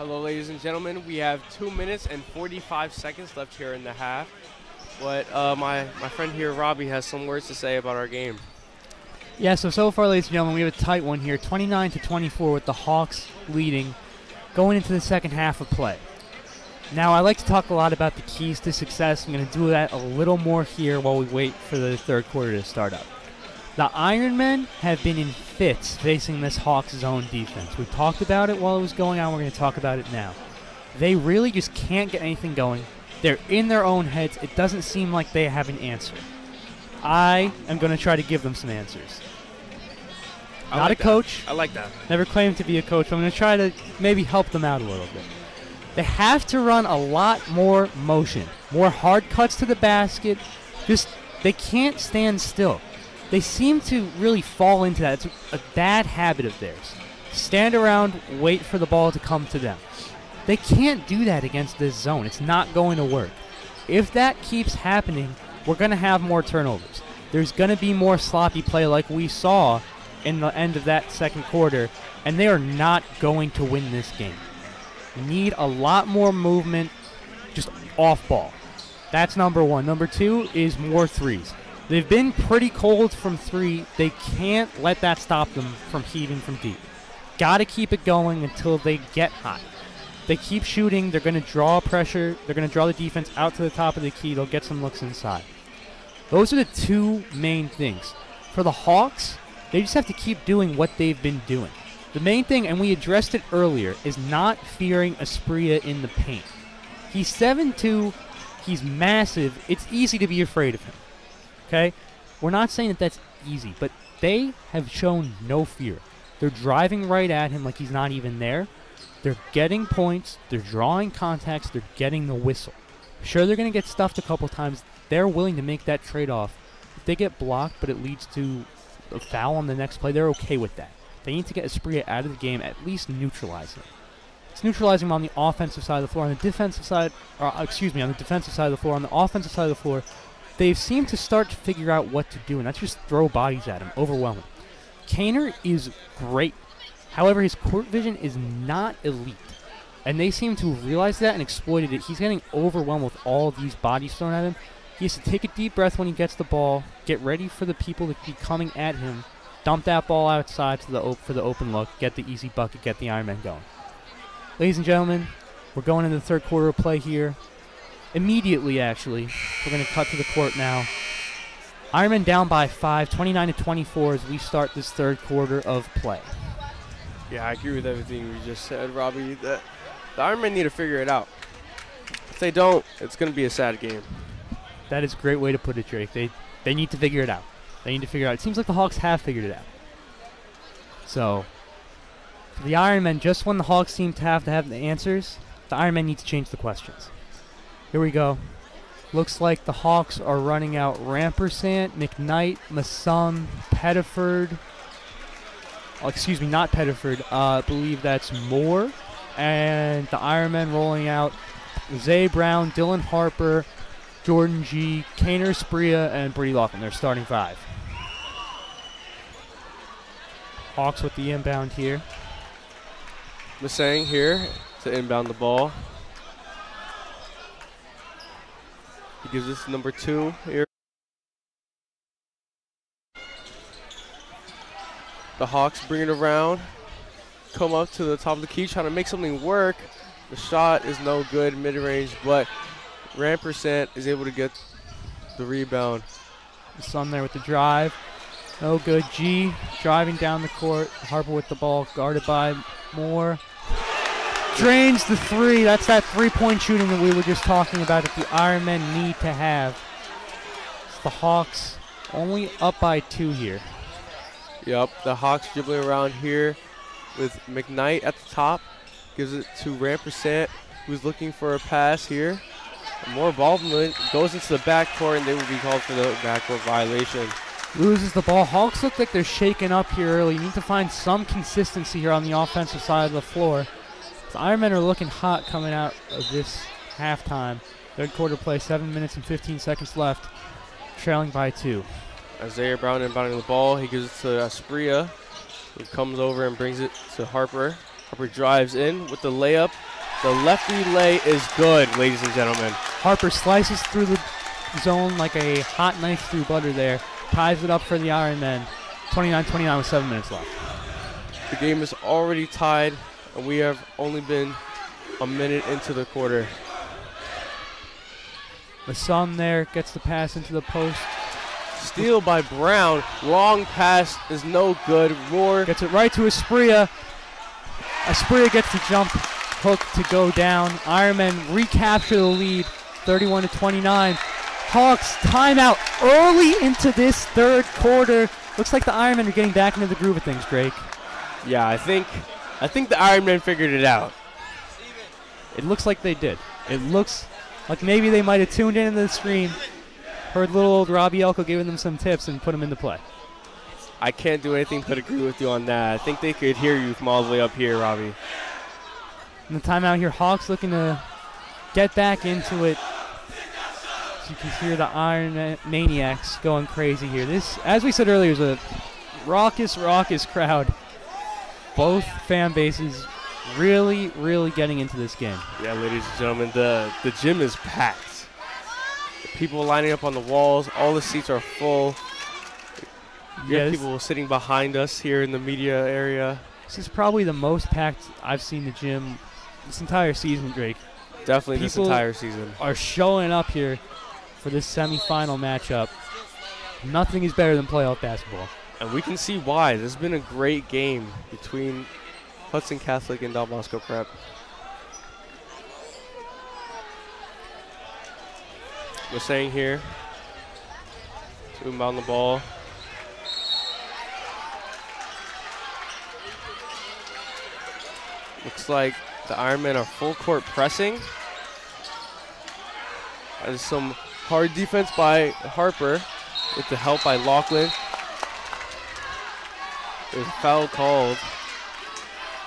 Hello, ladies and gentlemen. We have 2 minutes and 45 seconds left here in the half. But my friend here, Robbie, has some words to say about our game.
Yeah, so far, ladies and gentlemen, we have a tight one here, 29-24 with the Hawks leading going into the second half of play. Now, I like to talk a lot about the keys to success. I'm going to do that a little more here while we wait for the third quarter to start up. The Ironmen have been in fits facing this Hawks zone defense. We talked about it while it was going on. We're going to talk about it now. They really just can't get anything going. They're in their own heads. It doesn't seem like they have an answer. I am going to try to give them some answers. Not a coach.
I like that.
Never claimed to be a coach. But I'm going to try to maybe help them out a little bit. They have to run a lot more motion, more hard cuts to the basket. Just, they can't stand still. They seem to really fall into that. It's a bad habit of theirs. Stand around, wait for the ball to come to them. They can't do that against this zone. It's not going to work. If that keeps happening, we're going to have more turnovers. There's going to be more sloppy play like we saw in the end of that second quarter, and they are not going to win this game. We need a lot more movement just off ball. That's number one. Number two is more threes. They've been pretty cold from three. They can't let that stop them from heaving from deep. Got to keep it going until they get hot. They keep shooting. They're going to draw pressure. They're going to draw the defense out to the top of the key. They'll get some looks inside. Those are the two main things. For the Hawks, they just have to keep doing what they've been doing. The main thing, and we addressed it earlier, is not fearing Asprilla in the paint. He's 7'2". He's massive. It's easy to be afraid of him. Okay? We're not saying that that's easy, but they have shown no fear. They're driving right at him like he's not even there. They're getting points. They're drawing contacts. They're getting the whistle. Sure, they're going to get stuffed a couple times. They're willing to make that trade-off. If they get blocked, but it leads to a foul on the next play, they're okay with that. They need to get Asprilla out of the game, at least neutralize him. It's neutralizing him on the offensive side of the floor. On the defensive side, on the defensive side of the floor. On the offensive side of the floor, they've seemed to start to figure out what to do, and that's just throw bodies at him, overwhelming. Kaner is great. However, his court vision is not elite, and they seem to have realized that and exploited it. He's getting overwhelmed with all these bodies thrown at him. He has to take a deep breath when he gets the ball, get ready for the people to be coming at him, dump that ball outside to for the open look, get the easy bucket, get the Ironman going. Ladies and gentlemen, we're going into the third quarter of play here. Immediately, actually. We're going to cut to the court now. Ironman down by 5, 29-24 as we start this third quarter of play.
Yeah, I agree with everything you just said, Robbie. The Ironmen need to figure it out. If they don't, it's going to be a sad game.
That is a great way to put it, Drake. They need to figure it out. They need to figure it out. It seems like the Hawks have figured it out. So, for the Ironmen, just when the Hawks seem to have the answers, the Ironmen need to change the questions. Here we go. Looks like the Hawks are running out Rampersant, McKnight, Masum, Pettiford. Oh, excuse me, not Pettiford. I believe that's Moore. And the Ironmen rolling out Zay Brown, Dylan Harper, Jordan G, Kaner Asprilla, and Brady Laughlin. They're starting 5. Hawks with the inbound here.
Masang here to inbound the ball. He gives us number 2 here. The Hawks bring it around, come up to the top of the key, trying to make something work. The shot is no good mid-range, but Rampersant is able to get the rebound.
Sun there with the drive. No good. G driving down the court. Harper with the ball, guarded by Moore. Drains the 3. That's that three-point shooting that we were just talking about that the Ironmen need to have. It's the Hawks only up by 2 here.
Yep, the Hawks dribbling around here with McKnight at the top. Gives it to Rampersant, who's looking for a pass here. More involvement goes into the backcourt, and they will be called for the backcourt violation.
Loses the ball. Hawks look like they're shaken up here early. You need to find some consistency here on the offensive side of the floor. The Ironmen are looking hot coming out of this halftime. Third quarter play, 7 minutes and 15 seconds left, trailing by 2.
Isaiah Brown inbounding the ball. He gives it to Asprilla, who comes over and brings it to Harper. Harper drives in with the layup. The lefty lay is good, ladies and gentlemen.
Harper slices through the zone like a hot knife through butter there. Ties it up for the Ironmen. 29-29 with 7 minutes left.
The game is already tied, and we have only been a minute into the quarter.
The Sun there gets the pass into the post.
Steal by Brown. Long pass is no good. Roar
Gets it right to Aspria. Aspria gets the jump hook to go down. Ironmen recapture the lead, 31-29. Hawks timeout early into this third quarter. Looks like the Ironmen are getting back into the groove of things, Drake.
Yeah, I think the Ironmen figured it out.
It looks like they did. It looks like maybe they might have tuned into the screen, heard little old Robbie Elko giving them some tips, and put them into play.
I can't do anything but agree with you on that. I think they could hear you from all the way up here, Robbie.
In the timeout here, Hawks looking to get back into it. So you can hear the Iron Maniacs going crazy here. This, as we said earlier, is a raucous crowd. Both fan bases really, really getting into this game.
Yeah, ladies and gentlemen, the gym is packed. The people lining up on the walls. All the seats are full. You have people sitting behind us here in the media area.
This is probably the most packed I've seen the gym this entire season, Drake.
Definitely this entire season.
Are showing up here for this semifinal matchup. Nothing is better than playoff basketball.
And we can see why. This has been a great game between Hudson Catholic and Del Bosco Prep. We're saying here to inbound the ball. Looks like the Ironmen are full court pressing. There's some hard defense by Harper with the help by Laughlin. There's a foul called.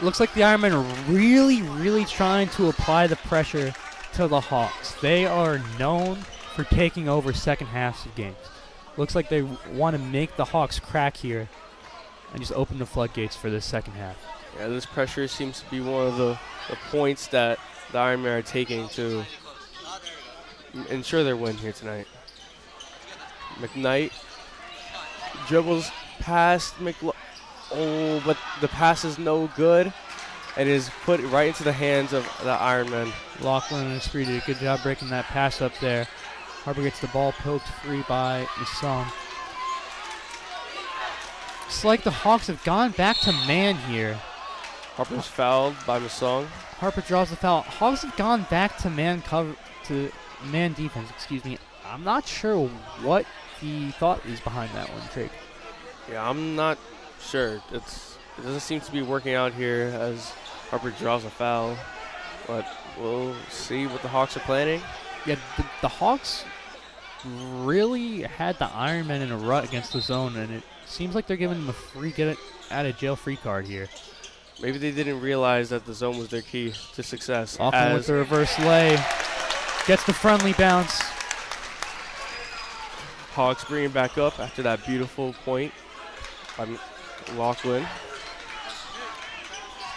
Looks like the Ironmen are really, really trying to apply the pressure to the Hawks. They are known for taking over second halves of games. Looks like they want to make the Hawks crack here and just open the floodgates for this second half.
Yeah, this pressure seems to be one of the points that the Ironmen are taking to ensure their win here tonight. McKnight dribbles past but the pass is no good and is put right into the hands of the Ironmen.
Laughlin and Esprit did a good job breaking that pass up there. Harper gets the ball poked free by Masson. It's like the Hawks have gone back to man here.
Harper's fouled by Masson.
Harper draws the foul. Hawks have gone back to man defense, excuse me. I'm not sure what the thought is behind that one, Drake.
Yeah, I'm not sure. It doesn't seem to be working out here as Harper draws a foul, but we'll see what the Hawks are planning.
Yeah, the Hawks really had the Ironmen in a rut against the zone, and it seems like they're giving them a free get-out-of-jail-free card here.
Maybe they didn't realize that the zone was their key to success.
Laughlin with the reverse lay. Gets the friendly bounce.
Hawks bring it back up after that beautiful point by Laughlin.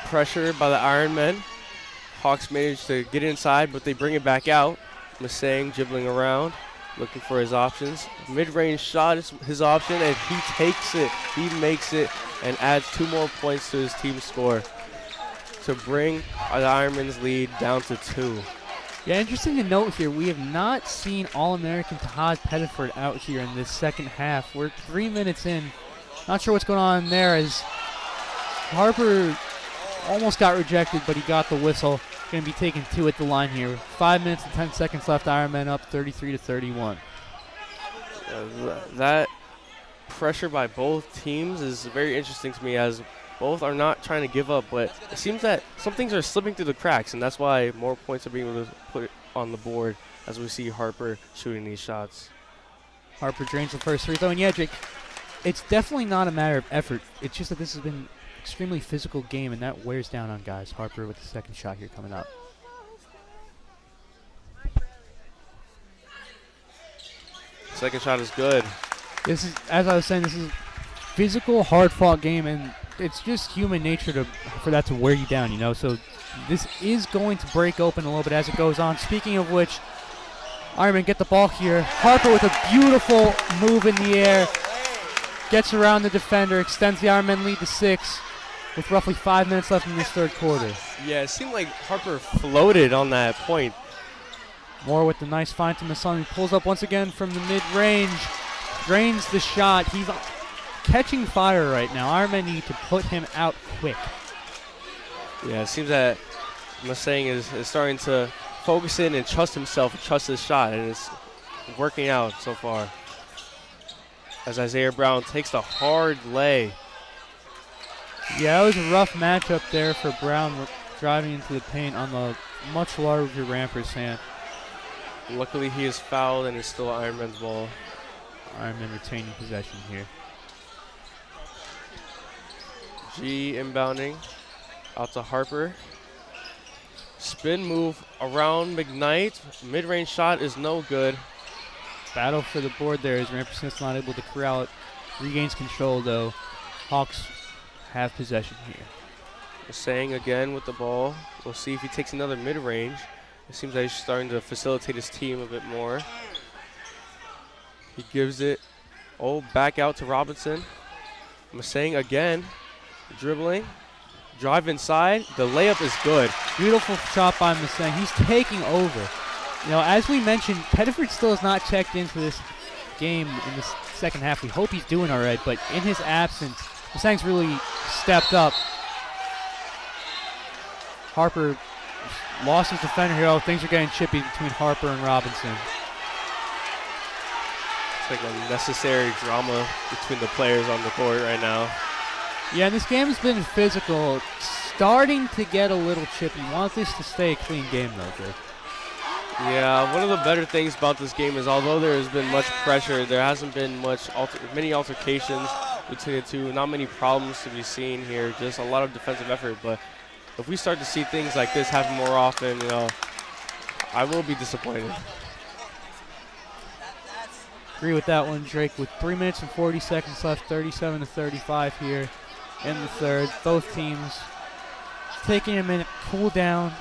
Pressure by the Ironmen. Hawks manage to get inside, but they bring it back out. Masang dribbling around, looking for his options. Mid-range shot is his option, and he takes it. He makes it and adds 2 more points to his team score to bring the Ironmen's lead down to 2.
Yeah, interesting to note here, we have not seen All-American Tahad Pettiford out here in this second half. We're 3 minutes in. Not sure what's going on there as Harper almost got rejected, but he got the whistle. Going to be taking 2 at the line here. 5 minutes and 10 seconds left. Ironmen up 33-31.
That pressure by both teams is very interesting to me as both are not trying to give up, but it seems that some things are slipping through the cracks, and that's why more points are being able to put on the board as we see Harper shooting these shots.
Harper drains the first free throw, and yeah, Jake, it's definitely not a matter of effort. It's just that this has been an extremely physical game, and that wears down on guys. Harper with the second shot here coming up.
Second shot is good.
This is, as I was saying, this is a physical, hard-fought game, and it's just human nature for that to wear you down, you know. So this is going to break open a little bit as it goes on. Speaking of which, Ironman get the ball here. Harper with a beautiful move in the air. Gets around the defender, extends the Ironman lead to 6 with roughly 5 minutes left in this third quarter.
Yeah, it seemed like Harper floated on that point.
Moore with the nice find to Masson. He pulls up once again from the mid-range. Drains the shot. He's catching fire right now. Ironman need to put him out quick.
Yeah, it seems that Masang is starting to focus in and trust himself and trust his shot, and it's working out so far. As Isaiah Brown takes the hard lay.
Yeah, it was a rough matchup there for Brown driving into the paint on the much larger Rampersand.
Luckily, he is fouled and it's still Ironman's ball.
Ironman retaining possession here.
G inbounding out to Harper. Spin move around McKnight. Mid-range shot is no good.
Battle for the board there as Rampersand's not able to corral it. Regains control though. Hawks have possession here.
Masang again with the ball. We'll see if he takes another mid-range. It seems like he's starting to facilitate his team a bit more. He gives it, back out to Robinson. Masang again, dribbling, drive inside. The layup is good.
Beautiful shot by Masang. He's taking over. You know, as we mentioned, Pettiford still has not checked into this game in the second half. We hope he's doing all right, but in his absence, Masang's really stepped up. Harper lost his defender here. Oh, things are getting chippy between Harper and Robinson.
It's like unnecessary drama between the players on the court right now.
Yeah, this game has been physical. Starting to get a little chippy. Want this to stay a clean game, though, Jake.
Yeah, one of the better things about this game is although there has been much pressure, there hasn't been many altercations between the two. Not many problems to be seen here. Just a lot of defensive effort, but if we start to see things like this happen more often, you know, I will be disappointed.
Agree with that one, Drake. With 3 minutes and 40 seconds left, 37-35 here in the third. Both teams taking a minute, cool down,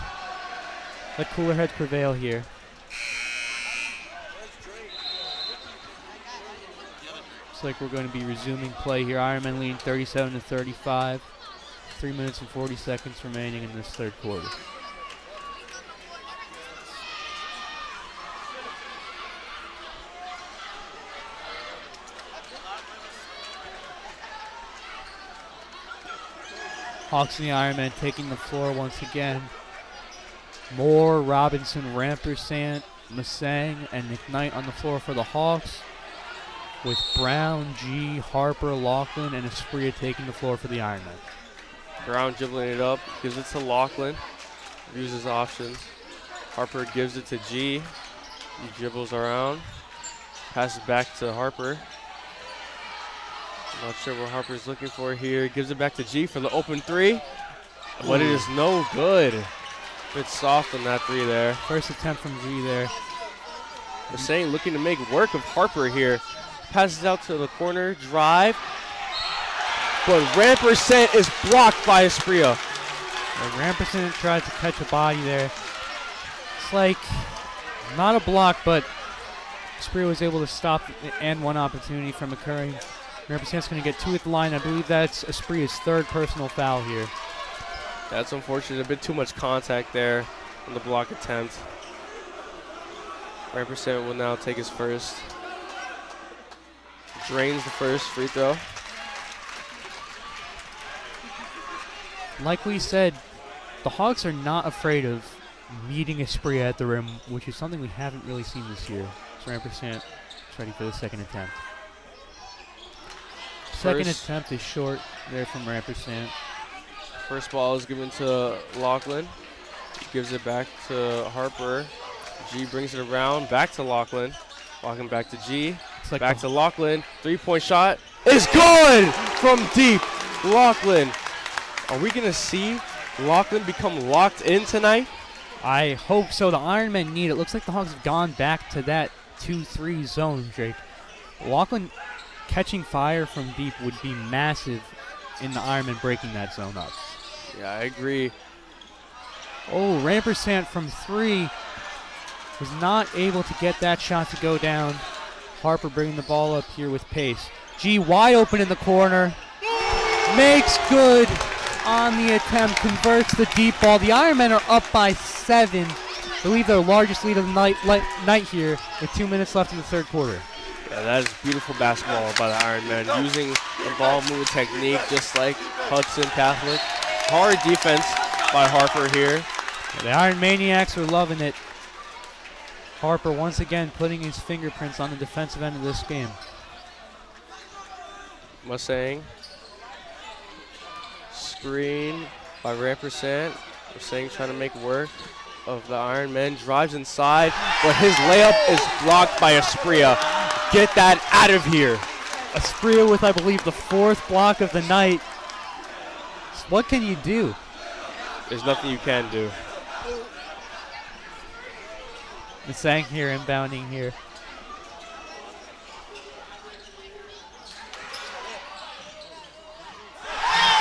let cooler heads prevail here. Looks like we're going to be resuming play here. Ironman leading 37-35. 3 minutes and 40 seconds remaining in this third quarter. Hawks and the Ironman taking the floor once again. Moore, Robinson, Rampersand, Masang, and McKnight on the floor for the Hawks, with Brown, G, Harper, Laughlin, and Espria taking the floor for the Ironman.
Brown dribbling it up, gives it to Laughlin, views his options. Harper gives it to G. He dribbles around, passes back to Harper. Not sure what Harper's looking for here. Gives it back to G for the open three, but it is no good. Bit soft on that three there.
First attempt from G there.
Masang looking to make work of Harper here. Passes out to the corner, drive. But Rampersand is blocked by Espria.
Rampersand tried to catch a body there. It's like, not a block, but Espria was able to stop and one opportunity from occurring. Rampersand's going to get 2 at the line. I believe that's Espria's third personal foul here.
That's unfortunate. A bit too much contact there on the block attempt. Rampersand will now take his first. Drains the first free throw.
Like we said, the Hawks are not afraid of meeting Espria at the rim, which is something we haven't really seen this year. So Rampersand is ready for the second attempt. Second attempt is short there from Rampersand.
First ball is given to Laughlin. Gives it back to Harper. G brings it around, back to Laughlin. Laughlin back to G.
Like
back to Laughlin. 3-point shot is good from deep. Laughlin. Are we going to see Laughlin become locked in tonight?
I hope so. The Ironmen need it. Looks like the Hawks have gone back to that 2-3 zone, Drake. Laughlin catching fire from deep would be massive in the Ironmen breaking that zone up.
Yeah, I agree.
Oh, Rampersant from 3 was not able to get that shot to go down. Harper bringing the ball up here with pace. G wide open in the corner. Makes good on the attempt, converts the deep ball. The Ironmen are up by 7. I believe their largest lead of the night here with 2 minutes left in the third quarter.
Yeah, that is beautiful basketball by the Ironmen, using the ball movement technique just like Hudson Catholic. Hard defense by Harper here.
The Iron Maniacs are loving it. Harper once again putting his fingerprints on the defensive end of this game.
Mustang. Screen by Rampersant. Mustang trying to make work of the Ironmen. Drives inside, but his layup is blocked by Aspria. Get that out of here.
Aspria with, I believe, the 4th block of the night. What can you do?
There's nothing you can do.
Mustang here, inbounding here.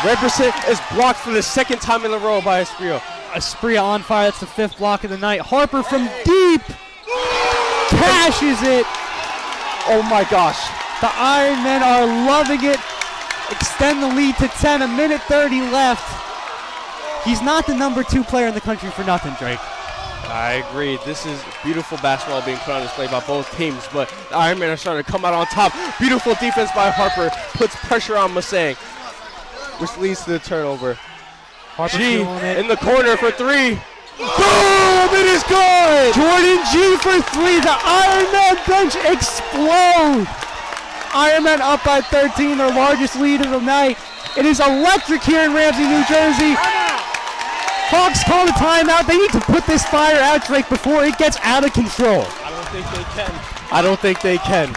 Rampersant is blocked for the 2nd time in a row by Aspria.
Aspria on fire. That's the 5th block of the night. Harper from deep cashes it.
Oh my gosh.
The Ironmen are loving it. Extend the lead to 10. A minute 30 left. He's not the number 2 player in the country for nothing, Drake.
I agree. This is beautiful basketball being put on display by both teams, but the Ironmen are starting to come out on top. Beautiful defense by Harper. Puts pressure on Mustang, which leads to the turnover.
Harper
G
it.
in the corner for 3. Boom! It is good!
Jordan G for 3. The Ironman bench explode. Ironman up by 13, their largest lead of the night. It is electric here in Ramsey, New Jersey. Hawks call the timeout. They need to put this fire out, Drake, before it gets out of control.
I don't think they can. I don't think they can.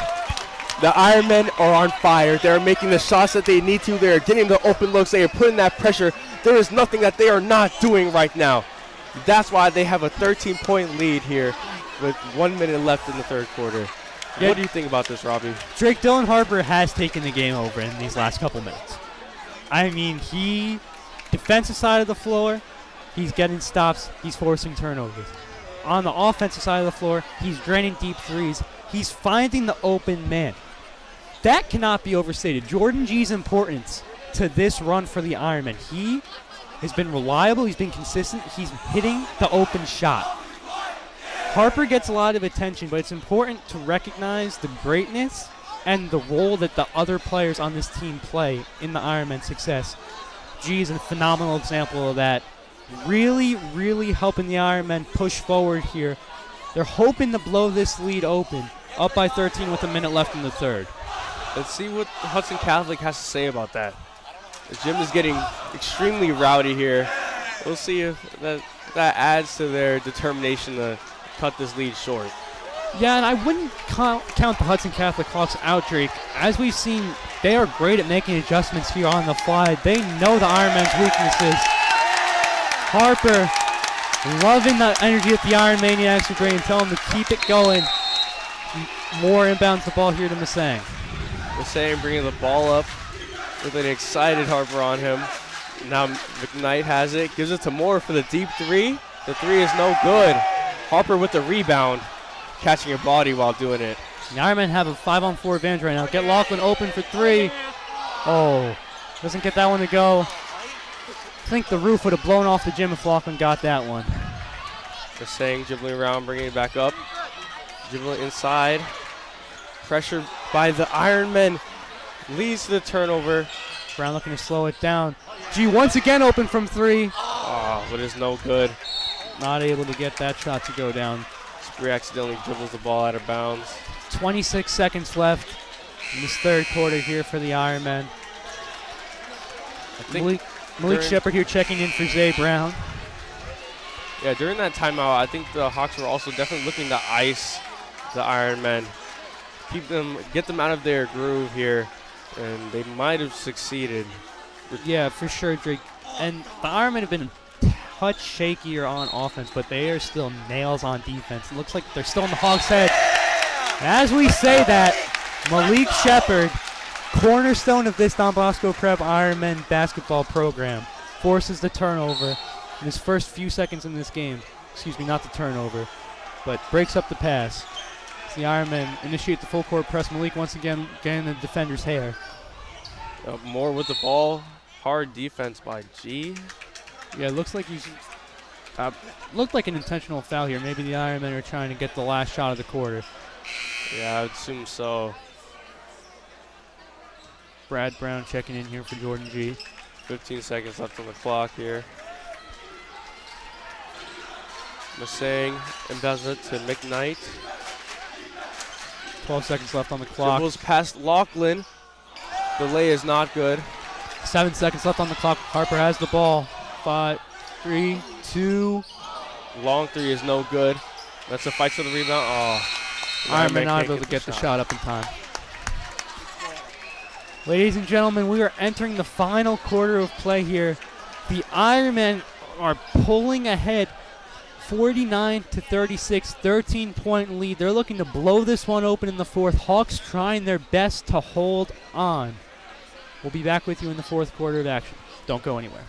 The Ironmen are on fire. They're making the shots that they need to. They're getting the open looks. They are putting that pressure. There is nothing that they are not doing right now. That's why they have a 13-point lead here with 1 minute left in the third quarter.
Yeah.
What do you think about this, Robbie?
Drake Dylan Harper has taken the game over in these last couple minutes. I mean, defensive side of the floor, he's getting stops, he's forcing turnovers. On the offensive side of the floor, he's draining deep threes. He's finding the open man. That cannot be overstated. Jordan G's importance to this run for the Ironmen. He has been reliable, he's been consistent, he's hitting the open shot. Harper gets a lot of attention, but it's important to recognize the greatness and the role that the other players on this team play in the Ironman success. G is a phenomenal example of that. Really, really helping the Ironmen push forward here. They're hoping to blow this lead open, up by 13 with a minute left in the third.
Let's see what Hudson Catholic has to say about that. The gym is getting extremely rowdy here. We'll see if that adds to their determination to cut this lead short.
Yeah, and I wouldn't count the Hudson Catholic Hawks out, Drake. As we've seen, they are great at making adjustments here on the fly. They know the Ironman's weaknesses. Harper loving the energy that the Iron Maniacs are bringing. Tell them to keep it going. More inbounds the ball here to Mustang.
Mustang bringing the ball up with an excited Harper on him. Now McKnight has it, gives it to Moore for the deep 3. The 3 is no good. Harper with the rebound, catching your body while doing it.
The Ironmen have a 5-on-4 advantage right now. Get Laughlin open for 3. Oh, doesn't get that one to go. I think the roof would have blown off the gym if Laughlin got that one.
Mustang dribbling around, bringing it back up. Dribbling inside. Pressure by the Ironmen leads to the turnover.
Brown looking to slow it down. G once again open from 3.
Oh, but it's no good.
Not able to get that shot to go down.
Spree accidentally dribbles the ball out of bounds.
26 seconds left in this third quarter here for the Ironmen.
I think
Malik Shepard here checking in for Zay Brown.
Yeah, during that timeout, I think the Hawks were also definitely looking to ice the Ironmen. Get them out of their groove here, and they might have succeeded.
Yeah, for sure, Drake. And the Ironmen have been a touch shakier on offense, but they are still nails on defense. It looks like they're still in the Hawks' head. As we say that, Malik Shepard cornerstone of this Don Bosco Prep Ironman basketball program, forces the turnover in his first few seconds in this game. Excuse me, not the turnover, but breaks up the pass. As the Ironmen initiate the full court press. Malik once again getting the defender's hair.
Moore with the ball. Hard defense by G.
Yeah, it looks like he's looked like an intentional foul here. Maybe the Ironmen are trying to get the last shot of the quarter.
Yeah, I would assume so.
Brad Brown checking in here for Jordan G.
15 seconds left on the clock here. Masang inbounds it to McKnight.
12 seconds left on the clock.
Dribbles past Lachlan. The lay is not good.
7 seconds left on the clock. Harper has the ball. 5, 3, 2.
Long three is no good. That's a fight for the rebound. Oh,
Ironman not able to get the shot up in time. Ladies and gentlemen, we are entering the final quarter of play here. The Ironmen are pulling ahead 49-36, 13-point lead. They're looking to blow this one open in the fourth. Hawks trying their best to hold on. We'll be back with you in the fourth quarter of action. Don't go anywhere.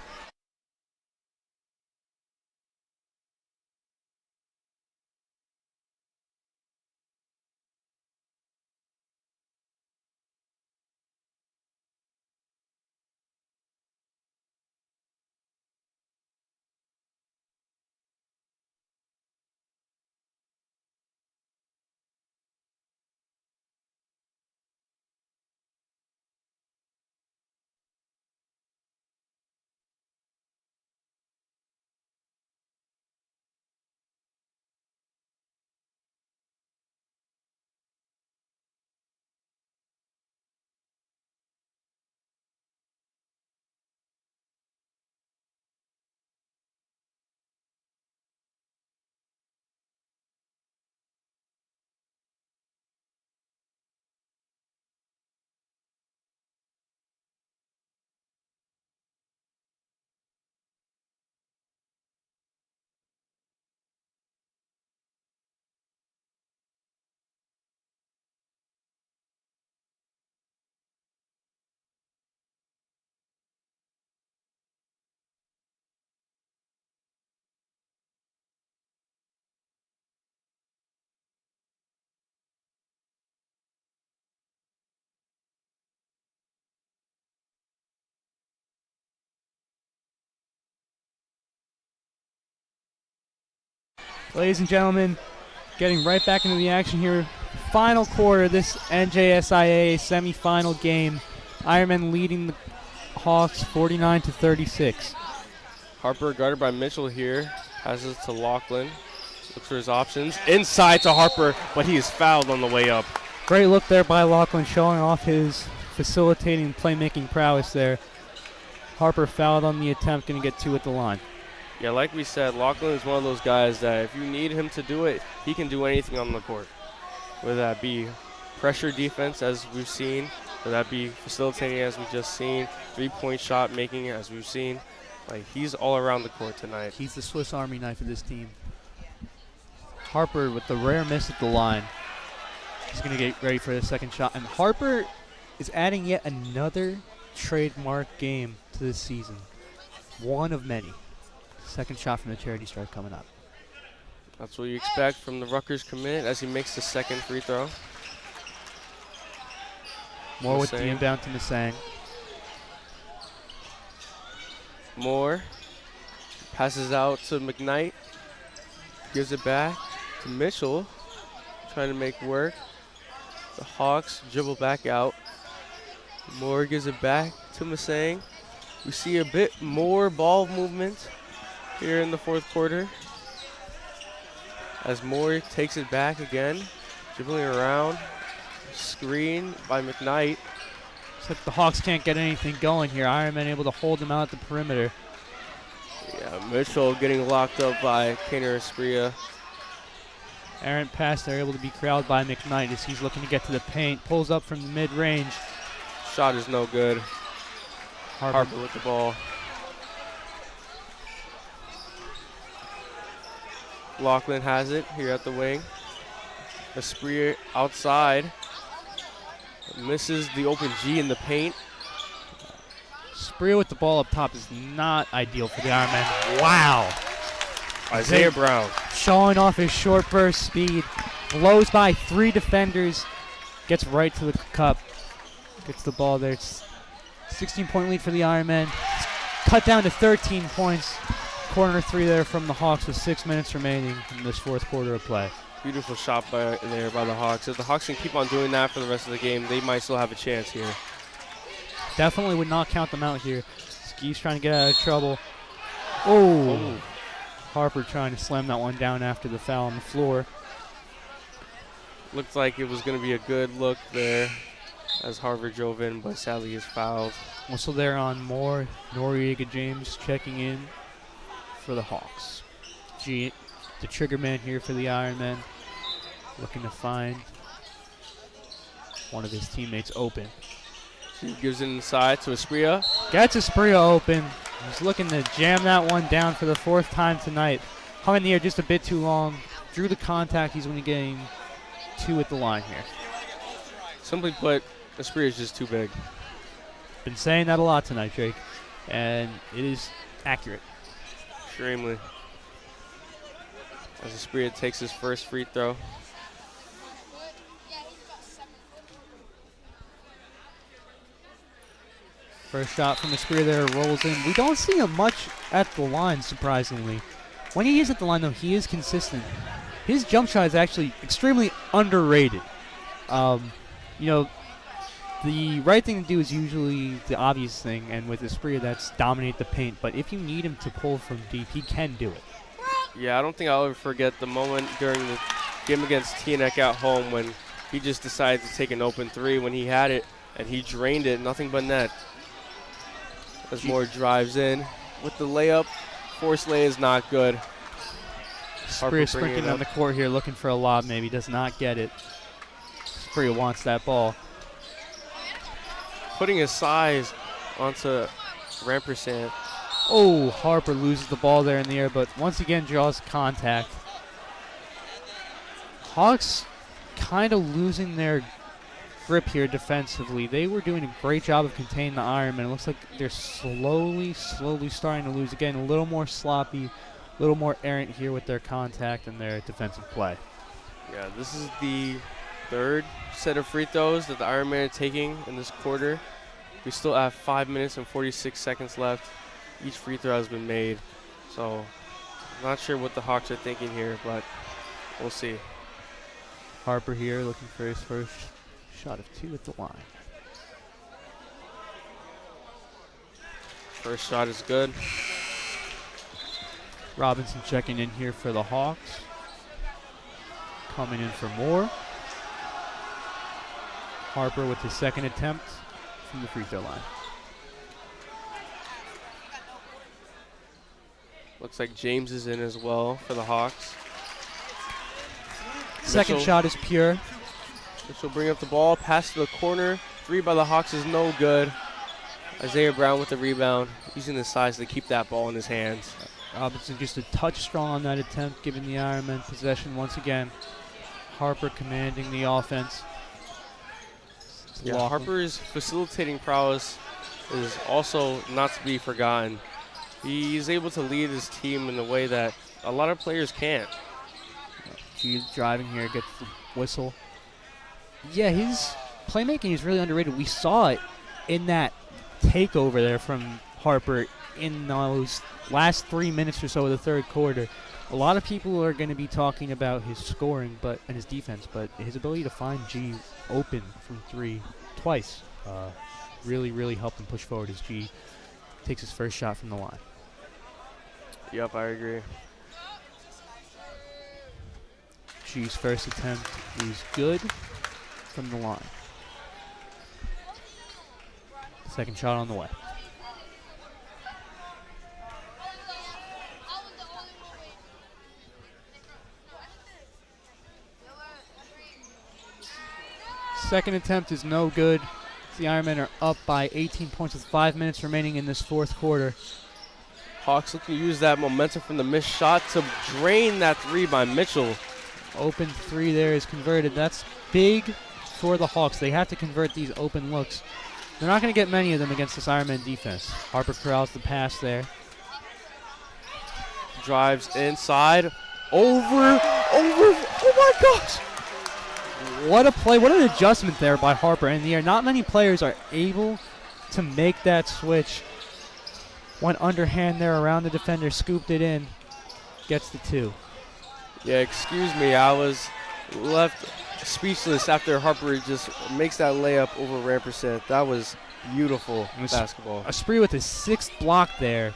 Ladies and gentlemen, getting right back into the action here. Final quarter, this NJSIAA semifinal game. Ironmen leading the Hawks 49-36.
Harper guarded by Mitchell here. Passes to Lachlan. Looks for his options. Inside to Harper, but he is fouled on the way up.
Great look there by Lachlan, showing off his facilitating playmaking prowess there. Harper fouled on the attempt, going to get 2 at the line.
Yeah, like we said, Lachlan is one of those guys that if you need him to do it, he can do anything on the court. Whether that be pressure defense, as we've seen, whether that be facilitating, as we've just seen, three-point shot making, as we've seen. Like, he's all around the court tonight.
He's the Swiss Army knife of this team. Harper with the rare miss at the line. He's going to get ready for the second shot. And Harper is adding yet another trademark game to this season. One of many. Second shot from the charity stripe coming up.
That's what you expect from the Rutgers commit as he makes the second free throw.
Moore with the inbound to Masang.
Moore passes out to McKnight. Gives it back to Mitchell. Trying to make work. The Hawks dribble back out. Moore gives it back to Masang. We see a bit more ball movement here in the fourth quarter as Moore takes it back again, dribbling around, screen by McKnight.
Except the Hawks can't get anything going here. Ironman able to hold them out at the perimeter.
Yeah, Mitchell getting locked up by Kaner Espria.
Errant pass there, able to be corralled by McKnight as he's looking to get to the paint. Pulls up from the mid-range.
Shot is no good. Harper with the ball. Lachlan has it here at the wing. Espria outside. Misses the open G in the paint.
Spria with the ball up top is not ideal for the Ironman. Wow.
Isaiah Brown.
Showing off his short burst speed. Blows by 3 defenders. Gets right to the cup. Gets the ball there. It's 16-point lead for the Ironmen. Cut down to 13 points. Corner 3 there from the Hawks with 6 minutes remaining in this fourth quarter of play.
Beautiful shot by the Hawks. If the Hawks can keep on doing that for the rest of the game, they might still have a chance here.
Definitely would not count them out here. Ski's trying to get out of trouble. Oh. Harper trying to slam that one down after the foul on the floor.
Looked like it was going to be a good look there as Harvard drove in, but sadly is fouled.
Whistle there on Moore. Noriega James checking in for the Hawks. G, the trigger man here for the Ironmen, looking to find one of his teammates open.
He gives it inside to Espria.
Gets Espria open. He's looking to jam that one down for the 4th time tonight. Hung in the air just a bit too long. Drew the contact. He's only getting 2 at the line here.
Simply put, Espria is just too big.
Been saying that a lot tonight, Jake, and it is accurate.
Extremely. As Espria takes his first free throw.
First shot from Espria there, rolls in. We don't see him much at the line, surprisingly. When he is at the line, though, he is consistent. His jump shot is actually extremely underrated. You know, the right thing to do is usually the obvious thing, and with Espria, that's dominate the paint. But if you need him to pull from deep, he can do it.
Yeah, I don't think I'll ever forget the moment during the game against TNEC at home when he just decided to take an open 3 when he had it, and he drained it, nothing but net. As Moore drives in with the layup. Force lay is not good.
Espria sprinting on the court here, looking for a lob maybe. Does not get it. Espria wants that ball.
Putting his size onto Rampersand.
Oh, Harper loses the ball there in the air, but once again draws contact. Hawks kind of losing their grip here defensively. They were doing a great job of containing the Ironmen. It looks like they're slowly starting to lose. Again, a little more sloppy, a little more errant here with their contact and their defensive play.
Yeah, this is the 3rd set of free throws that the Ironmen are taking in this quarter. We still have 5 minutes and 46 seconds left. Each free throw has been made. So, I'm not sure what the Hawks are thinking here, but we'll see.
Harper here looking for his first shot of 2 at the line.
First shot is good.
Robinson checking in here for the Hawks. Coming in for more. Harper with his 2nd attempt from the free throw line.
Looks like James is in as well for the Hawks.
Second
Mitchell.
shot is pure.
This will bring up the ball, pass to the corner. 3 by the Hawks is no good. Isaiah Brown with the rebound, using the size to keep that ball in his hands.
Robinson just a touch strong on that attempt, giving the Ironmen possession once again. Harper commanding the offense.
Yeah, Harper's facilitating prowess is also not to be forgotten. He's able to lead his team in a way that a lot of players can't.
G driving here, gets the whistle. Yeah, his playmaking is really underrated. We saw it in that takeover there from Harper in those last 3 minutes or so of the 3rd quarter. A lot of people are going to be talking about his scoring and his defense, but his ability to find G open from 3 twice really helped him push forward as G takes his first shot from the line.
Yep, I agree.
G's first attempt is good from the line. Second shot on the way. Second attempt is no good. The Ironmen are up by 18 points with 5 minutes remaining in this 4th quarter.
Hawks looking to use that momentum from the missed shot to drain that 3 by Mitchell.
Open 3 there is converted. That's big for the Hawks. They have to convert these open looks. They're not going to get many of them against this Ironman defense. Harper corrals the pass there.
Drives inside. Over. Oh my gosh.
What a play. What an adjustment there by Harper in the air. Not many players are able to make that switch. Went underhand there around the defender, scooped it in, gets the 2.
Yeah, excuse me. I was left speechless after Harper just makes that layup over Rampersad. That was beautiful basketball.
A spree with his 6th block there.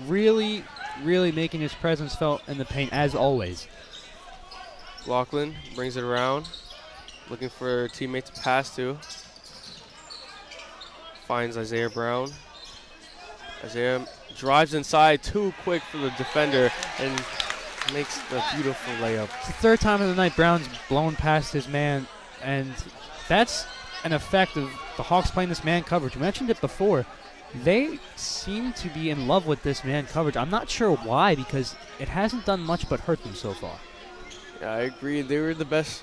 Really, really making his presence felt in the paint as always.
Lachlan brings it around, looking for a teammate to pass to. Finds Isaiah Brown. Isaiah drives inside too quick for the defender and makes the beautiful layup.
It's the 3rd time of the night Brown's blown past his man, and that's an effect of the Hawks playing this man coverage. We mentioned it before. They seem to be in love with this man coverage. I'm not sure why, because it hasn't done much but hurt them so far.
Yeah, I agree. They were the best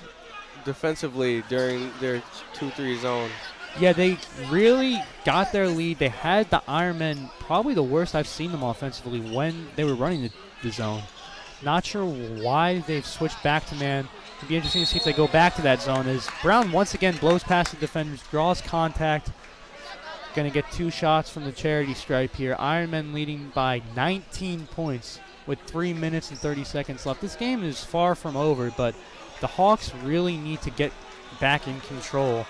defensively during their 2-3 zone.
Yeah, they really got their lead. They had the Ironmen, probably the worst I've seen them offensively when they were running the zone. Not sure why they've switched back to man. It'd be interesting to see if they go back to that zone as Brown once again blows past the defenders, draws contact. Going to get 2 shots from the charity stripe here. Ironmen leading by 19 points with 3 minutes and 30 seconds left. This game is far from over, but the Hawks really need to get back in control,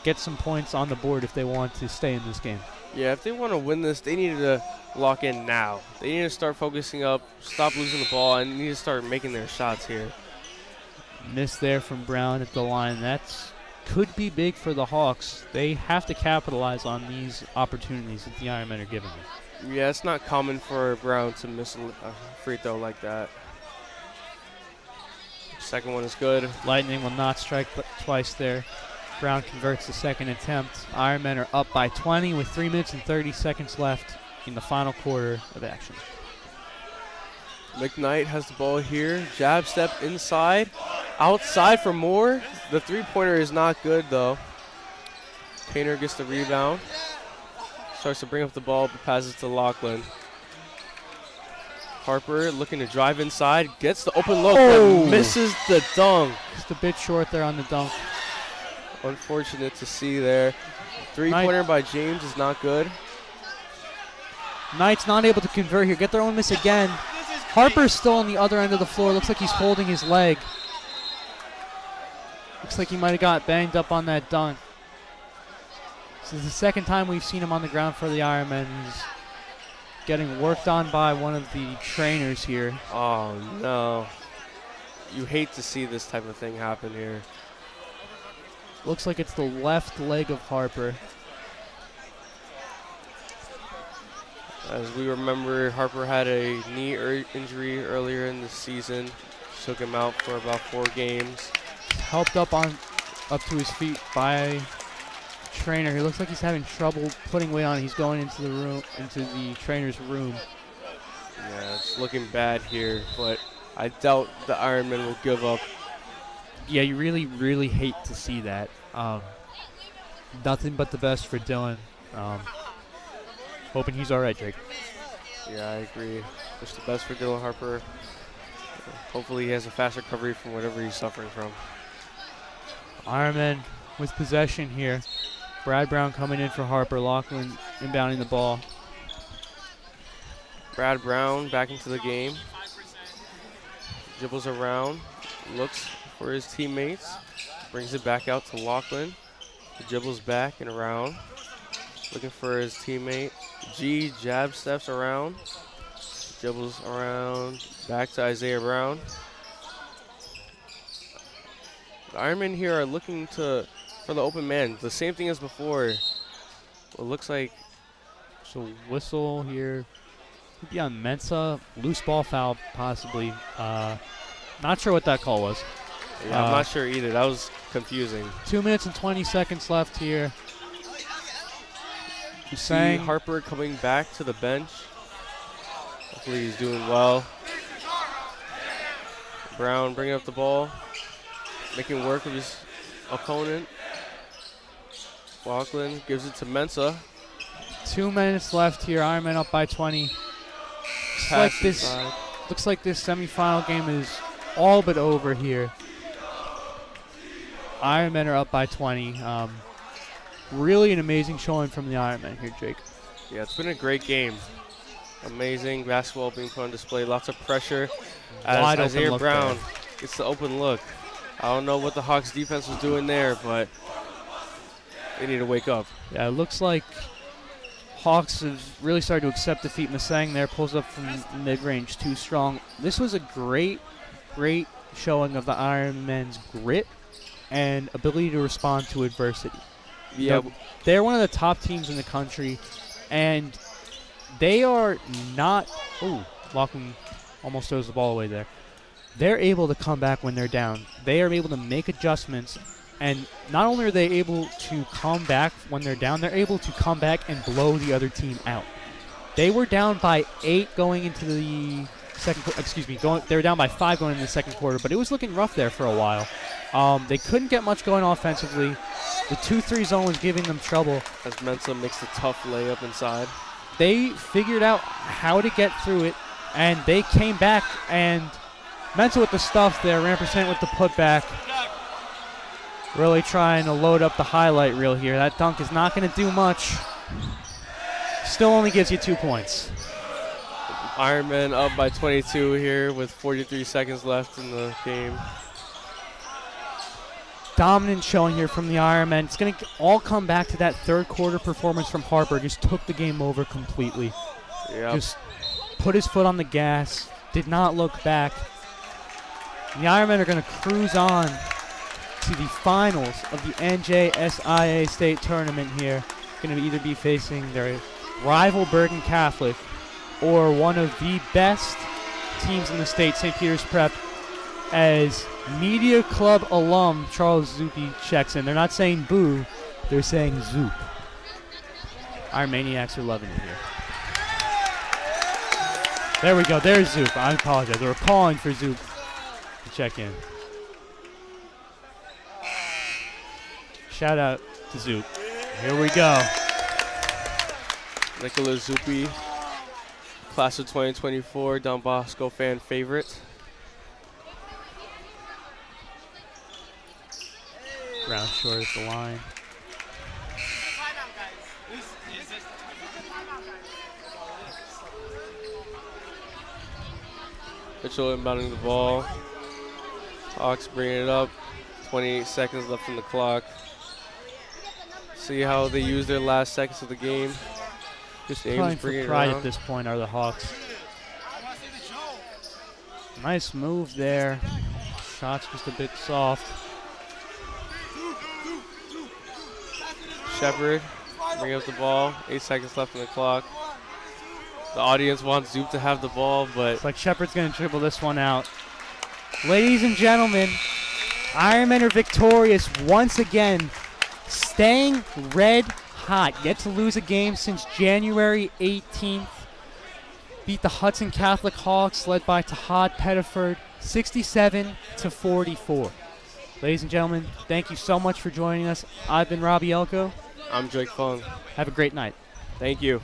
get some points on the board if they want to stay in this game.
Yeah, if they want to win this, they need to lock in now. They need to start focusing up, stop losing the ball, and need to start making their shots here.
Miss there from Brown at the line. That's could be big for the Hawks. They have to capitalize on these opportunities that the Ironmen are giving them.
Yeah, it's not common for Brown to miss a free throw like that. Second one is good.
Lightning will not strike twice there. Brown converts the second attempt. Ironmen are up by 20 with 3 minutes and 30 seconds left in the final quarter of action.
McKnight has the ball here. Jab step inside. Outside for more. The three-pointer is not good, though. Painter gets the rebound. Starts to bring up the ball, but passes to Lachlan. Harper looking to drive inside. Gets the open look, but misses the dunk.
Just a bit short there on the dunk.
Unfortunate to see there. Three-pointer by James is not good.
Knight's not able to convert here. Get their own miss again. Harper's still on the other end of the floor. Looks like he's holding his leg. Looks like he might have got banged up on that dunk. This is the second time we've seen him on the ground for the Ironmen. He's getting worked on by one of the trainers here.
Oh, no. You hate to see this type of thing happen here.
Looks like it's the left leg of Harper.
As we remember, Harper had a knee injury earlier in the season. Took him out for about 4 games.
Helped up to his feet by trainer. He looks like he's having trouble putting weight on. He's going into the trainer's room.
Yeah, it's looking bad here, but I doubt the Ironmen will give up.
Yeah, you really, really hate to see that. Nothing but the best for Dylan. Hoping he's all right, Drake.
Yeah, I agree. Just the best for Dylan Harper. Hopefully he has a fast recovery from whatever he's suffering from.
Ironman with possession here. Brad Brown coming in for Harper. Lachlan inbounding the ball.
Brad Brown back into the game. Dribbles around. Looks for his teammates. Brings it back out to Lachlan. He dribbles back and around. Looking for his teammate. G jab steps around. Dribbles around. Back to Isaiah Brown. The Ironmen here are looking for the open man. The same thing as before. It looks like.
So whistle here. Could be on Mensa. Loose ball foul possibly. Not sure what that call was.
Yeah, I'm not sure either. That was confusing.
2 minutes and 20 seconds left here.
You see Harper coming back to the bench. Hopefully he's doing well. Brown bringing up the ball. Making work of his opponent. Walkland gives it to Mensa.
2 minutes left here. Ironman up by 20.
Pass inside.
Looks like this semifinal game is all but over here. Ironmen are up by 20. Really an amazing showing from the Ironmen here, Jake.
Yeah, it's been a great game. Amazing basketball being put on display. Lots of pressure.
Wide
As
open
Isaiah
look
Brown
there.
gets the open look. I don't know what the Hawks defense was doing there, but they need to wake up.
Yeah, it looks like Hawks have really started to accept defeat. Masang there pulls up from mid-range too strong. This was a great showing of the Ironmen's grit and ability to respond to adversity.
Yeah,
They're one of the top teams in the country, and they are not. Oh, Lachlan almost throws the ball away there. They're able to come back when they're down. They are able to make adjustments, and not only are they able to come back when they're down, they're able to come back and blow the other team out. They were down by 8 going into the second. They were down by 5 going into the second quarter, but it was looking rough there for a while. They couldn't get much going offensively. The 2-3 zone was giving them trouble.
as Mensa makes the tough layup inside.
They figured out how to get through it, and they came back, and Mensa with the stuff there, Rampersant with the putback. Really trying to load up the highlight reel here. That dunk is not going to do much. Still only gives you 2 points.
Ironman up by 22 here with 43 seconds left in the game.
Dominant showing here from the Ironmen. It's going to all come back to that third quarter performance from Harper. Just took the game over completely.
Yep.
Just put his foot on the gas. Did not look back. The Ironmen are going to cruise on to the finals of the NJSIAA state tournament here. Going to either be facing their rival Bergen Catholic or one of the best teams in the state, St. Peter's Prep, as Media Club alum Charles Zupi checks in. They're not saying boo, they're saying zoop. Our Maniacs are loving it here. There we go, there's Zoop. I apologize. They were calling for Zoop to check in. Shout out to Zoop. Here we go.
Nicholas Zuppi, class of 2024, Don Bosco fan favorite.
Ground short at the line.
Mitchell inbounding the ball. Hawks bringing it up. 28 seconds left on the clock. See how they use their last seconds of the game.
Just
James
playing for
bringing it
pride
around.
at this point are the Hawks. Nice move there. Shot's just a bit soft.
Shepard bringing up the ball. 8 seconds left on the clock. The audience wants Zoop to have the ball, but
It's like Shepard's going to dribble this one out. Ladies and gentlemen, Ironmen are victorious once again, staying red hot. Yet to lose a game since January 18th. Beat the Hudson Catholic Hawks, led by Tahad Pettiford, 67-44. Ladies and gentlemen, thank you so much for joining us. I've been Robbie Elko.
I'm Drake Fung.
Have a great night.
Thank you.